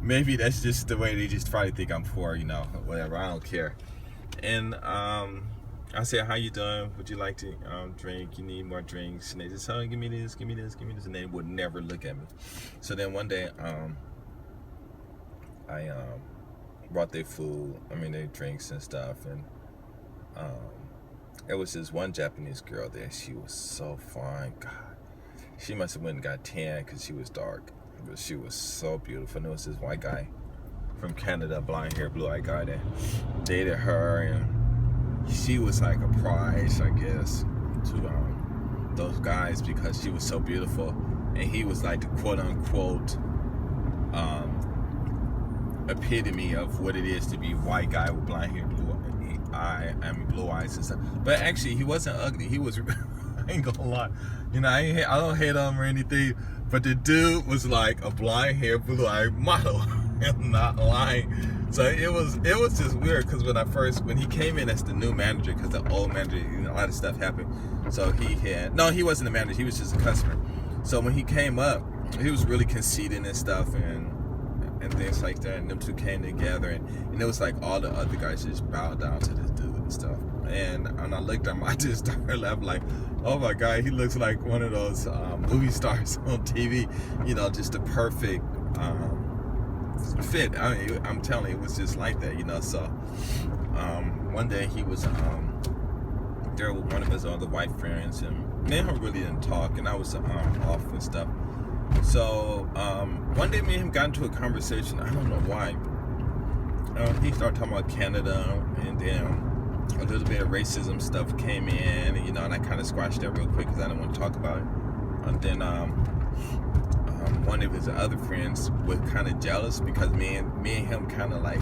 maybe that's just the way they just probably think I'm poor, whatever. I don't care. And I said, how you doing? Would you like to drink? You need more drinks? And they just, oh, give me this. And they would never look at me. So then one day, I brought their food, their drinks and stuff. And there was this one Japanese girl there. She was so fine. God, she must have went and got tan because she was dark. But she was so beautiful. And there was this white guy from Canada, blonde hair, blue-eyed guy that dated her. And she was like a prize, I guess, to those guys because she was so beautiful, and he was like the quote-unquote epitome of what it is to be a white guy with blonde hair, blue eye, blue eyes and stuff. But actually, he wasn't ugly. He was. I ain't gonna lie. You know, I don't hate him or anything. But the dude was like a blonde hair, blue eye model. I'm not lying. So it was just weird because when he came in as the new manager, because the old manager, you know, a lot of stuff happened. So he wasn't the manager. He was just a customer. So when he came up, he was really conceited and stuff and things like that. And them two came together, and it was like all the other guys just bowed down to this dude and stuff. And I looked at him, I just started laughing like, oh my God, he looks like one of those movie stars on TV. You know, just the perfect fit. I'm telling you, it was just like that, you know. So one day he was there with one of his other white friends, and me and him really didn't talk, and I was off and stuff. So one day me and him got into a conversation. I don't know why. He started talking about Canada, and then a little bit of racism stuff came in, and, you know, and I kind of squashed that real quick because I didn't want to talk about it. And then one of his other friends was kind of jealous because me and him kind of like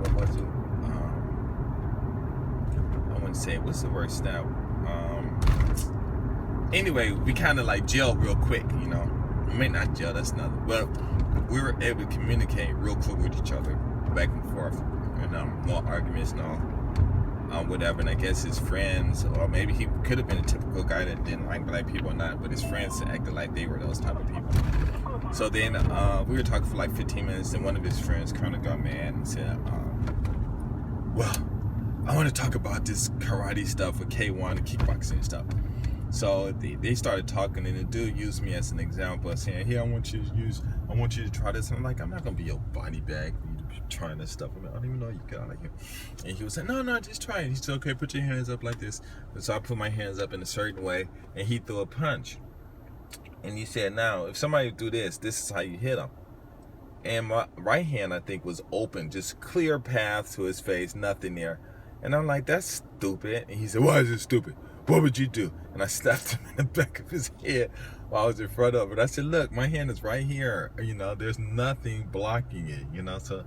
what was it? I wouldn't say what's the word now. Anyway, we kind of like gelled real quick, you know. I mean, not gel, that's nothing, but we were able to communicate real quick with each other, back and forth, and more arguments and all. Whatever, and I guess his friends, or maybe he could have been a typical guy that didn't like black people or not, but his friends acted like they were those type of people. So then we were talking for like 15 minutes, and one of his friends kind of got mad and said, well, I want to talk about this karate stuff with K1 and kickboxing stuff. So they started talking, and the dude used me as an example, saying, "Hey, I want you to try this." And I'm like, "I'm not gonna be your body bag for you to be trying this stuff. I don't even know you got like it." And he was like, "No, just try it." He said, "Okay, put your hands up like this." And so I put my hands up in a certain way, and he threw a punch. And he said, "Now, if somebody do this is how you hit them." And my right hand, I think, was open, just clear path to his face, nothing there. And I'm like, "That's stupid." And he said, "Why is it stupid? What would you do?" And I slapped him in the back of his head while I was in front of it. I said, "Look, my hand is right here. You know, there's nothing blocking it, you know, so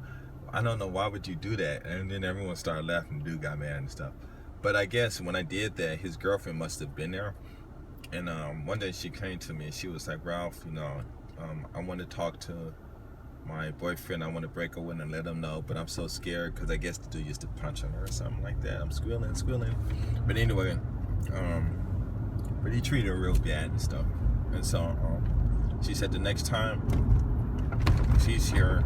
I don't know, why would you do that?" And then everyone started laughing. The dude got mad and stuff. But I guess when I did that, his girlfriend must have been there. And one day she came to me and she was like, "Ralph, you know, I want to talk to my boyfriend. I want to break away and let him know, but I'm so scared," because I guess the dude used to punch on her or something like that. I'm squealing. But anyway, but he treated her real bad and stuff. And so she said the next time she's here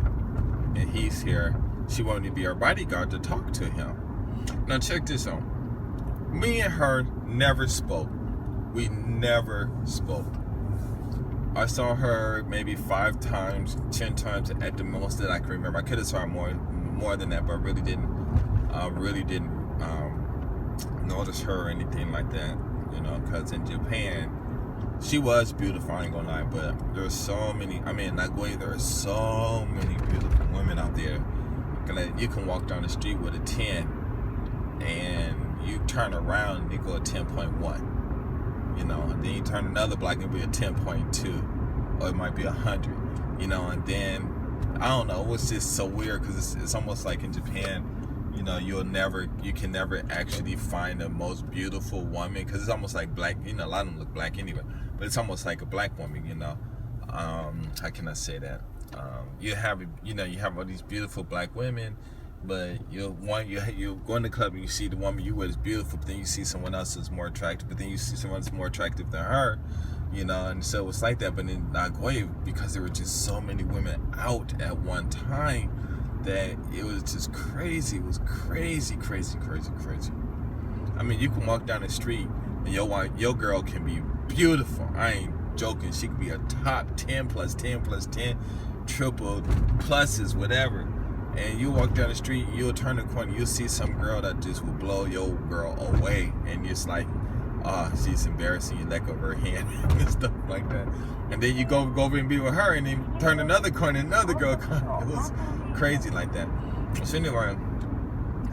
and he's here, she wanted to be our bodyguard to talk to him. Now check this out. Me and her never spoke. We never spoke. I saw her maybe 5 times, 10 times at the most that I can remember. I could have saw her more than that, but I really didn't notice her or anything like that, you know, because in Japan, she was beautiful, I ain't gonna lie, but there's so many, in Nagoya, there are so many beautiful women out there. You can walk down the street with a 10, and you turn around and you go a 10.1. You know, and then you turn another block and it'll be a 10.2, or it might be 100, you know, and then, I don't know, it was just so weird, because it's almost like in Japan, you know, you can never actually find the most beautiful woman, because it's almost like black, you know, a lot of them look black anyway, but it's almost like a black woman, you know. How can I say that? You have all these beautiful black women, but you go in the club and you see the woman you with is beautiful, but then you see someone else that's more attractive, but then you see someone that's more attractive than her, you know, and so it's like that. But in Nagoya, because there were just so many women out at one time, that it was just crazy. It was crazy. I mean, you can walk down the street and your girl can be beautiful. I ain't joking. She could be a top 10 plus 10 plus 10, triple pluses, whatever. And you walk down the street, you'll turn the corner, you'll see some girl that just will blow your girl away, and it's like, she's embarrassing. You let go of her hand and stuff like that. And then you go over and be with her, and then turn another corner, another girl comes. It was crazy like that. So anyway,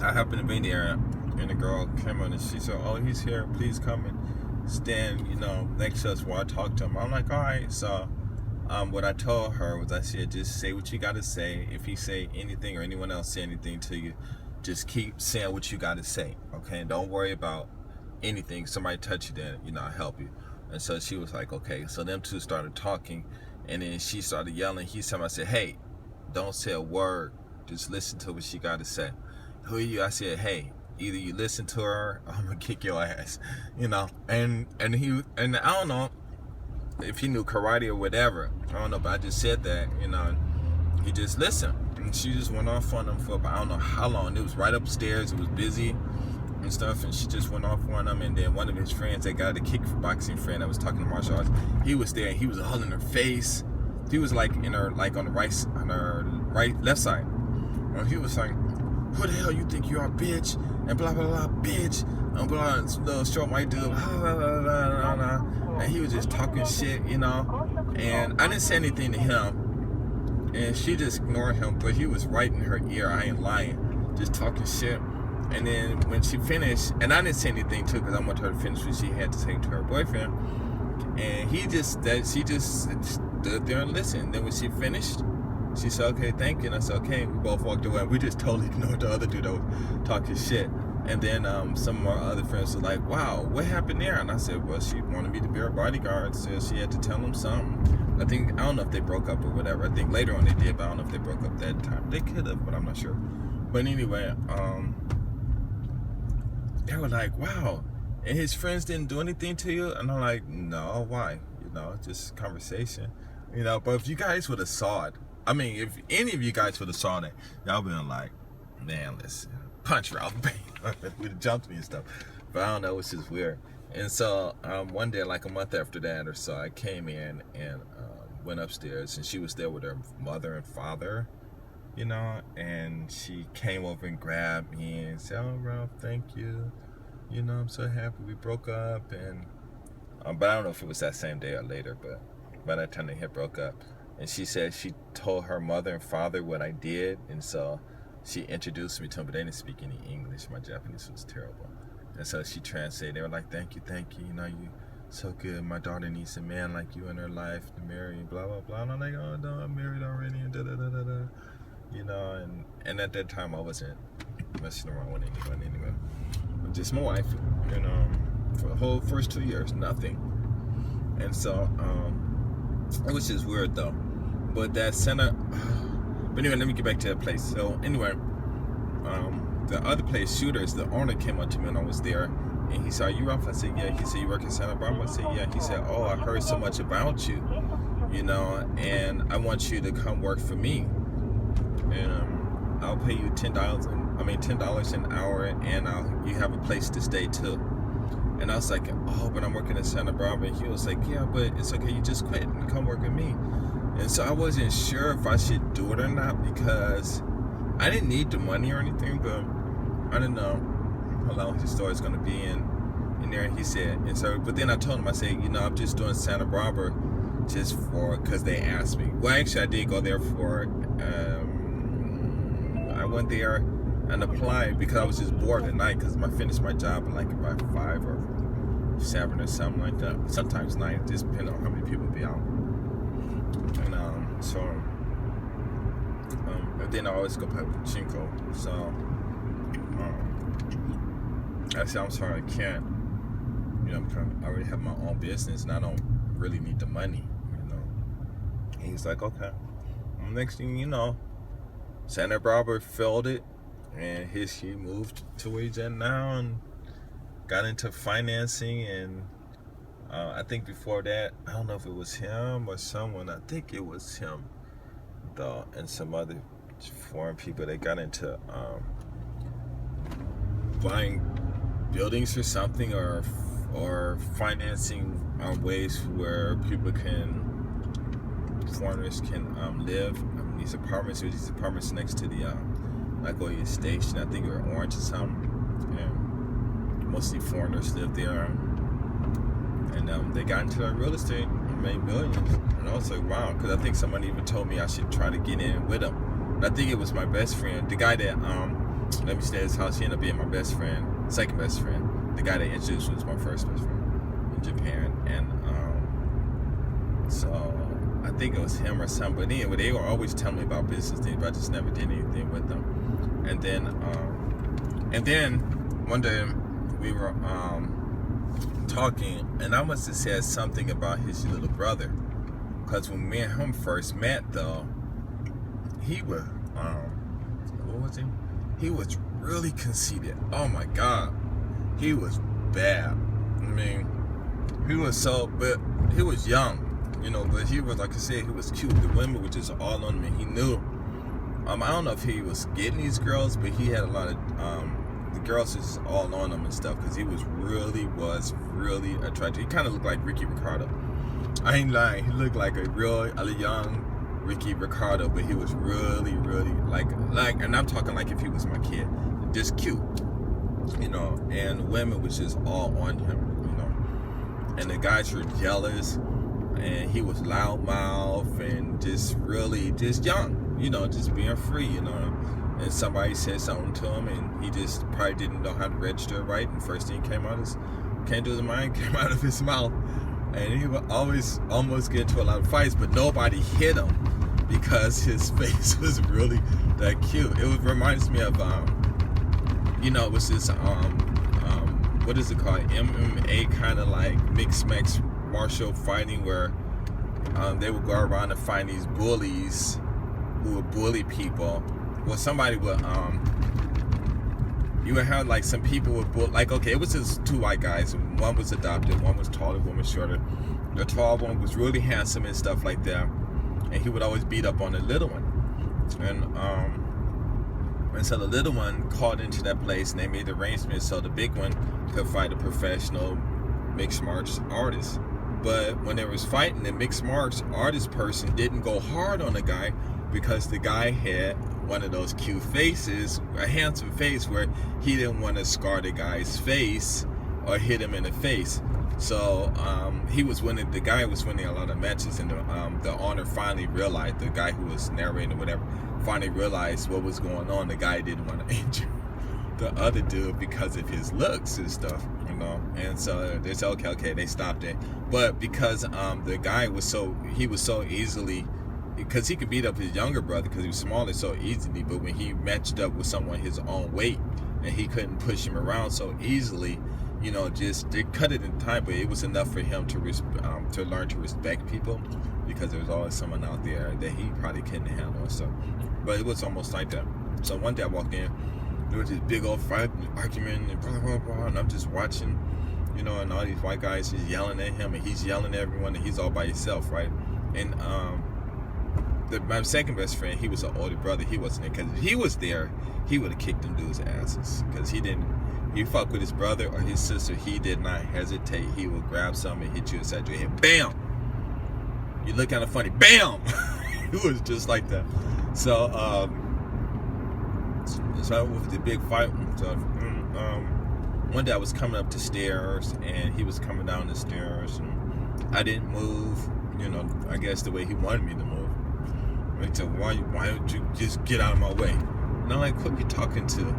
I happened to be there, and the girl came on and she said, "Oh, he's here. Please come and stand, you know, next to us while I talk to him." I'm like, "All right." So what I told her was, I said, just say what you got to say. If he say anything or anyone else say anything to you, just keep saying what you got to say, okay? And don't worry about anything. Somebody touch you, then, I'll help you. And so she was like, okay. So them two started talking, and then she started yelling. I said, hey, don't say a word. Just listen to what she got to say. Who are you? I said, hey, either you listen to her, or I'm gonna kick your ass, And I don't know if he knew karate or whatever. I don't know, but I just said that, he just listened. And she just went off on him for about, I don't know how long. It was right upstairs. It was busy and stuff, and she just went off on him. And then one of his friends, that got the kickboxing friend that was talking to martial arts, he was there, and he was holding her face. He was like in her, like on her left side. And he was like, who the hell you think you are, bitch? And blah, blah, blah, bitch. And blah, little short white dude. Blah, blah, blah, blah, blah. And he was just talking shit, And I didn't say anything to him. And she just ignored him, but he was right in her ear. I ain't lying. Just talking shit. And then when she finished, and I didn't say anything too, because I wanted her to finish what she had to say to her boyfriend. And she just stood there and listened. Then when she finished, she said, okay, thank you. And I said, okay. We both walked away. We just totally ignored the other dude that was talking shit. And then some of our other friends were like, wow, what happened there? And I said, well, she wanted me to be her bodyguard, so she had to tell him something. I don't know if they broke up or whatever. I think later on they did, but I don't know if they broke up that time. They could have, but I'm not sure. But anyway, they were like, wow. And his friends didn't do anything to you? And I'm like, no, why? Just conversation. But if you guys would have saw it, if any of you guys would have saw that, y'all been like, man, listen, punch her out. Would have jumped me and stuff. But I don't know, it's just weird. And so one day, like a month after that or so, I came in and went upstairs, and she was there with her mother and father, and she came over and grabbed me and said, oh, Ralph, thank you. I'm so happy we broke up. And but I don't know if it was that same day or later, but by that time they had broke up. And she said she told her mother and father what I did, and so she introduced me to them, but they didn't speak any English. My Japanese was terrible. And so she translated. They were like, thank you. You so good. My daughter needs a man like you in her life to marry, blah, blah, blah. And I'm like, oh, no, I'm married already, and da-da-da-da-da. And at that time, I wasn't messing around with anyone anyway. Just my wife, for the whole first 2 years, nothing. And so, it was just weird, though. But that center... But anyway, let me get back to that place. So anyway, the other place, Shooters, the owner came up to me when I was there, and he said, are you Ralph? I said, yeah. He said, you work in Santa Barbara? I said, yeah. He said, oh, I heard so much about you, and I want you to come work for me, and I'll pay you $10 an hour, and you have a place to stay too. And I was like, oh, but I'm working in Santa Barbara. And he was like, yeah, but it's okay, you just quit and come work with me. And so I wasn't sure if I should do it or not, because I didn't need the money or anything, but I didn't know how long his story's going to be in there. He said, and so, but then I told him, I said, I'm just doing Santa Barbara just because they asked me. Well, actually, I did go there I went there and applied because I was just bored at night, because I finished my job like about 5 or 7 or something like that. Sometimes 9, just depending on how many people be out. And so then I always go play with Chinko. So I said, I'm sorry, I can't. I already have my own business, and I don't really need the money. And he's like, okay. Next thing you know, Santa Barbara filled it, and he moved to where he's at now and got into financing. And I think before that, I don't know if it was him or someone, I think it was him though, and some other foreign people that got into buying buildings or something, or financing ways where foreigners can live. These apartments next to the Nagoya station. I think they were Orange or something. And mostly foreigners live there. And they got into real estate and made millions. And I was like, wow, because I think somebody even told me I should try to get in with them. And I think it was my best friend, the guy that let me stay at his house. He ended up being my best friend, second best friend. The guy that introduced me was my first best friend in Japan. And so I think it was him or something. But anyway, they were always telling me about business things, but I just never did anything with them. And then one day we were talking, and I must have said something about his little brother, because when me and him first met, though, he was what was he? He was really conceited. Oh my God, he was bad. I mean, he was but he was young, but he was, like I said, he was cute. The women were just all on him, and he knew. I don't know if he was getting these girls, but he had a lot of the girls just all on him and stuff, because he was really attractive. He kind of looked like Ricky Ricardo. I ain't lying. He looked like a young Ricky Ricardo, but he was really like, and I'm talking like if he was my kid, just cute, and women was just all on him, and the guys were jealous, and he was loudmouth and just young, just being free, and somebody said something to him, and he just probably didn't know how to register right, and first thing came out of his mouth, and he would always almost get into a lot of fights, but nobody hit him because his face was really that cute. It reminds me of it was this what is it called, MMA kind of like mixed martial fighting, where they would go around and find these bullies who would bully people. Well, somebody would you would have like some people would like, okay, it was just two white guys. One was adopted, one was taller, one was shorter. The tall one was really handsome and stuff like that, and he would always beat up on the little one. And so the little one called into that place, and they made arrangements so the big one could fight a professional mixed martial artist. But when they was fighting, the mixed martial artist person didn't go hard on the guy, because the guy had one of those cute faces, a handsome face, where he didn't want to scar the guy's face or hit him in the face. So the guy was winning a lot of matches, and the owner finally realized, the guy who was narrating or whatever, finally realized what was going on. The guy didn't want to injure the other dude because of his looks and stuff, and so they said, okay, they stopped it. But because the guy was so easily, because he could beat up his younger brother because he was smaller so easily, but when he matched up with someone his own weight and he couldn't push him around so easily, just they cut it in time, but it was enough for him to learn to respect people, because there was always someone out there that he probably couldn't handle and stuff. But it was almost like that. So one day I walked in, there was this big old fight, argument, and blah blah blah, and I'm just watching, and all these white guys just yelling at him, and he's yelling at everyone, and he's all by himself, right? And my second best friend, he was an older brother. He wasn't there, because if he was there, he would have kicked them dudes' asses, because he fucked with his brother or his sister. He did not hesitate. He would grab something and hit you inside your head. Bam! You look kind of funny. Bam! It was just like that. So, so with the big fight and stuff, one day I was coming up the stairs, and he was coming down the stairs, and I didn't move, I guess the way he wanted me to move. He said, why don't you just get out of my way? And I'm like, who are you talking to?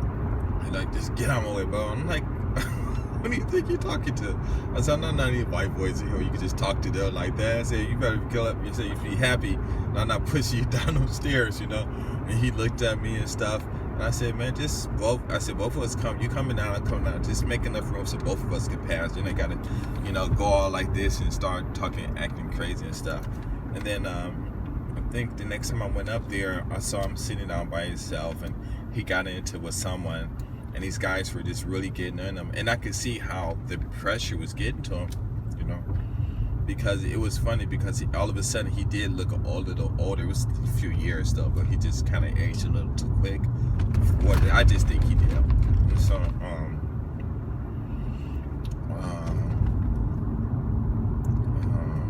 He's like, just get out of my way, bro. I'm like, who do you think you're talking to? I said, I'm not none of these white boys in here you can just talk to them like that. I said, you better kill up. You said, you be happy, and I'm not pushing you down those stairs, And he looked at me and stuff. And I said, man, both of us come. You coming down, I come down. Just make enough room so both of us can pass. You ain't got to, go all like this and start talking, acting crazy and stuff. And then I think the next time I went up there, I saw him sitting down by himself, and he got into it with someone, and these guys were just really getting in him, and I could see how the pressure was getting to him, because it was funny, because all of a sudden he did look a little older. It was a few years though, but he just kind of aged a little too quick. I just think he did. So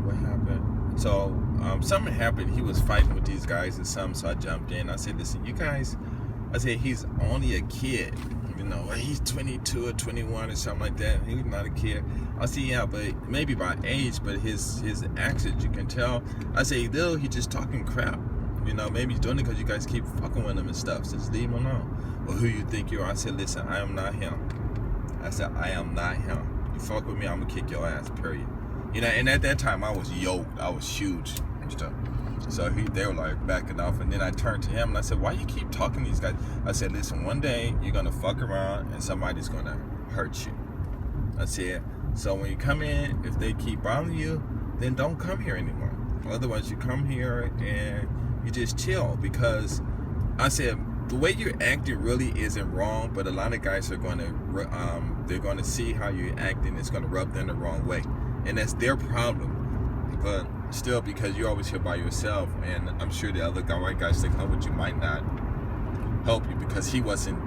what happened? So something happened. He was fighting with these guys and something, so I jumped in. I said, listen, you guys, I said, he's only a kid. He's 22 or 21 or something like that. He's not a kid. I said, yeah, but maybe by age, but his accent, you can tell. I said, little, he just talking crap. Maybe he's doing it because you guys keep fucking with him and stuff. So just leave him alone. Well, who you think you are? I said, listen, I am not him. I said, I am not him. You fuck with me, I'm gonna kick your ass, period. And at that time, I was yoked. I was huge. and stuff. So they were like backing off, and then I turned to him and I said, why you keep talking to these guys? I said, listen, one day you're gonna fuck around and somebody's gonna hurt you. I said, so when you come in, if they keep bothering you, then don't come here anymore. Otherwise you come here and you just chill, because I said, the way you're acting really isn't wrong, but a lot of guys are they're gonna see how you're acting. It's gonna rub them the wrong way, and that's their problem. But still, because you're always here by yourself, and I'm sure the other white guys think, oh, but you might not help you, because he wasn't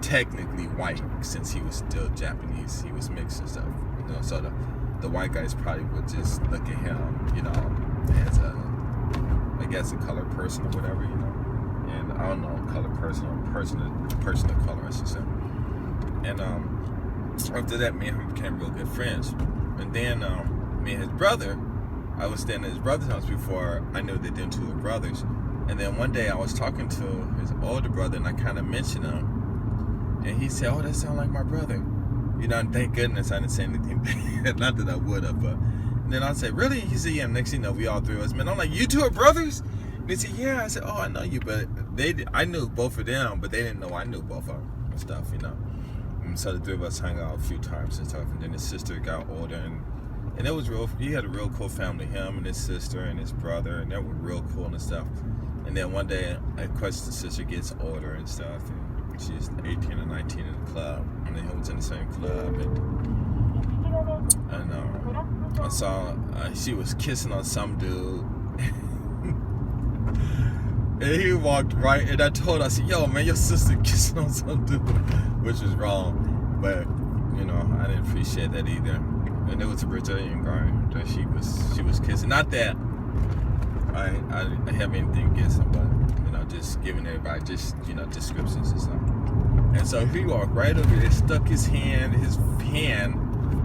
technically white, since he was still Japanese. He was mixed and stuff, you know. So the white guys probably would just look at him, you know, as I guess a colored person or whatever, you know. And I don't know, colored person of color, I should say. And after that, me and him became real good friends. And then me and his brother, I was staying at his brother's house before I knew that them two were brothers. And then one day I was talking to his older brother, and I kind of mentioned him, and he said, oh, that sounds like my brother. You know, and thank goodness I didn't say anything bad. Not that I would have, but. And then I said, really? He said, yeah. Next thing you know, we all three of us, man. I'm like, you two are brothers? And he said, yeah. I said, oh, I know you, but I knew both of them, but they didn't know I knew both of them and stuff, you know. And so the three of us hung out a few times and stuff. And then his sister got older, and it was real. He had a real cool family, him and his sister and his brother, and they were real cool and stuff. And then one day, of course, the sister gets older and stuff, and she's 18 or 19 in the club, and then he was in the same club, and I saw she was kissing on some dude. And he walked right, and I told her, I said, yo, man, your sister kissing on some dude, which was wrong, but, you know, I didn't appreciate that either. And it was a Brazilian guy that she was kissing. Not that I have anything against him, but, you know, just giving everybody just, you know, descriptions and stuff. And so he walked right over there, stuck his hand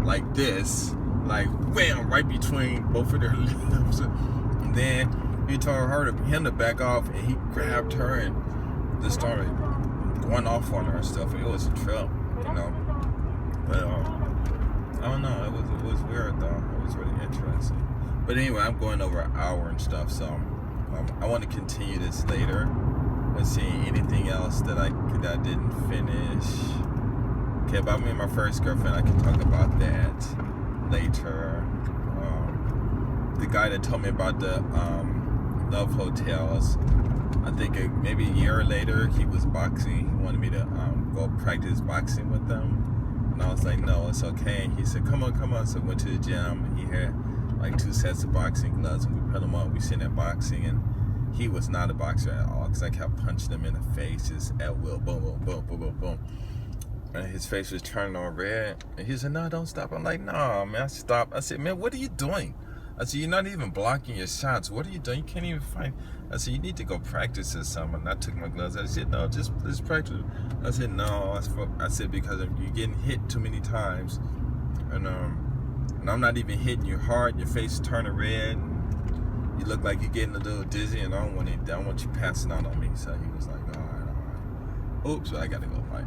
like this, like, wham, right between both of their lips. And then he told him to back off, and he grabbed her and just started going off on her and stuff. It was a trip, you know. But I don't know. It was weird though. It was really interesting. But anyway, I'm going over an hour and stuff, so I want to continue this later. Let's see, anything else that I didn't finish. Okay, about me and my first girlfriend, I can talk about that later. The guy that told me about the love hotels, I think maybe a year later, he was boxing. He wanted me to go practice boxing with them, and I was like, no, it's okay. He said, come on. So I went to the gym, and he had like 2 sets of boxing gloves, and we put them on. We sitting there boxing, and he was not a boxer at all, because I kept punching him in the face, just at will, boom, boom, boom, boom, boom, boom. And his face was turning on red, and he said, no, don't stop. I'm like, no, man, stop. I said, man, what are you doing? I said, you're not even blocking your shots. What are you doing? You can't even fight. I said, you need to go practice this something. And I took my gloves. I said, no, just practice. I said, no. I said, because you're getting hit too many times, and I'm not even hitting you hard. Your face is turning red. You look like you're getting a little dizzy, and I don't want you passing out on me. So he was like, all right. Oops, I gotta go fight.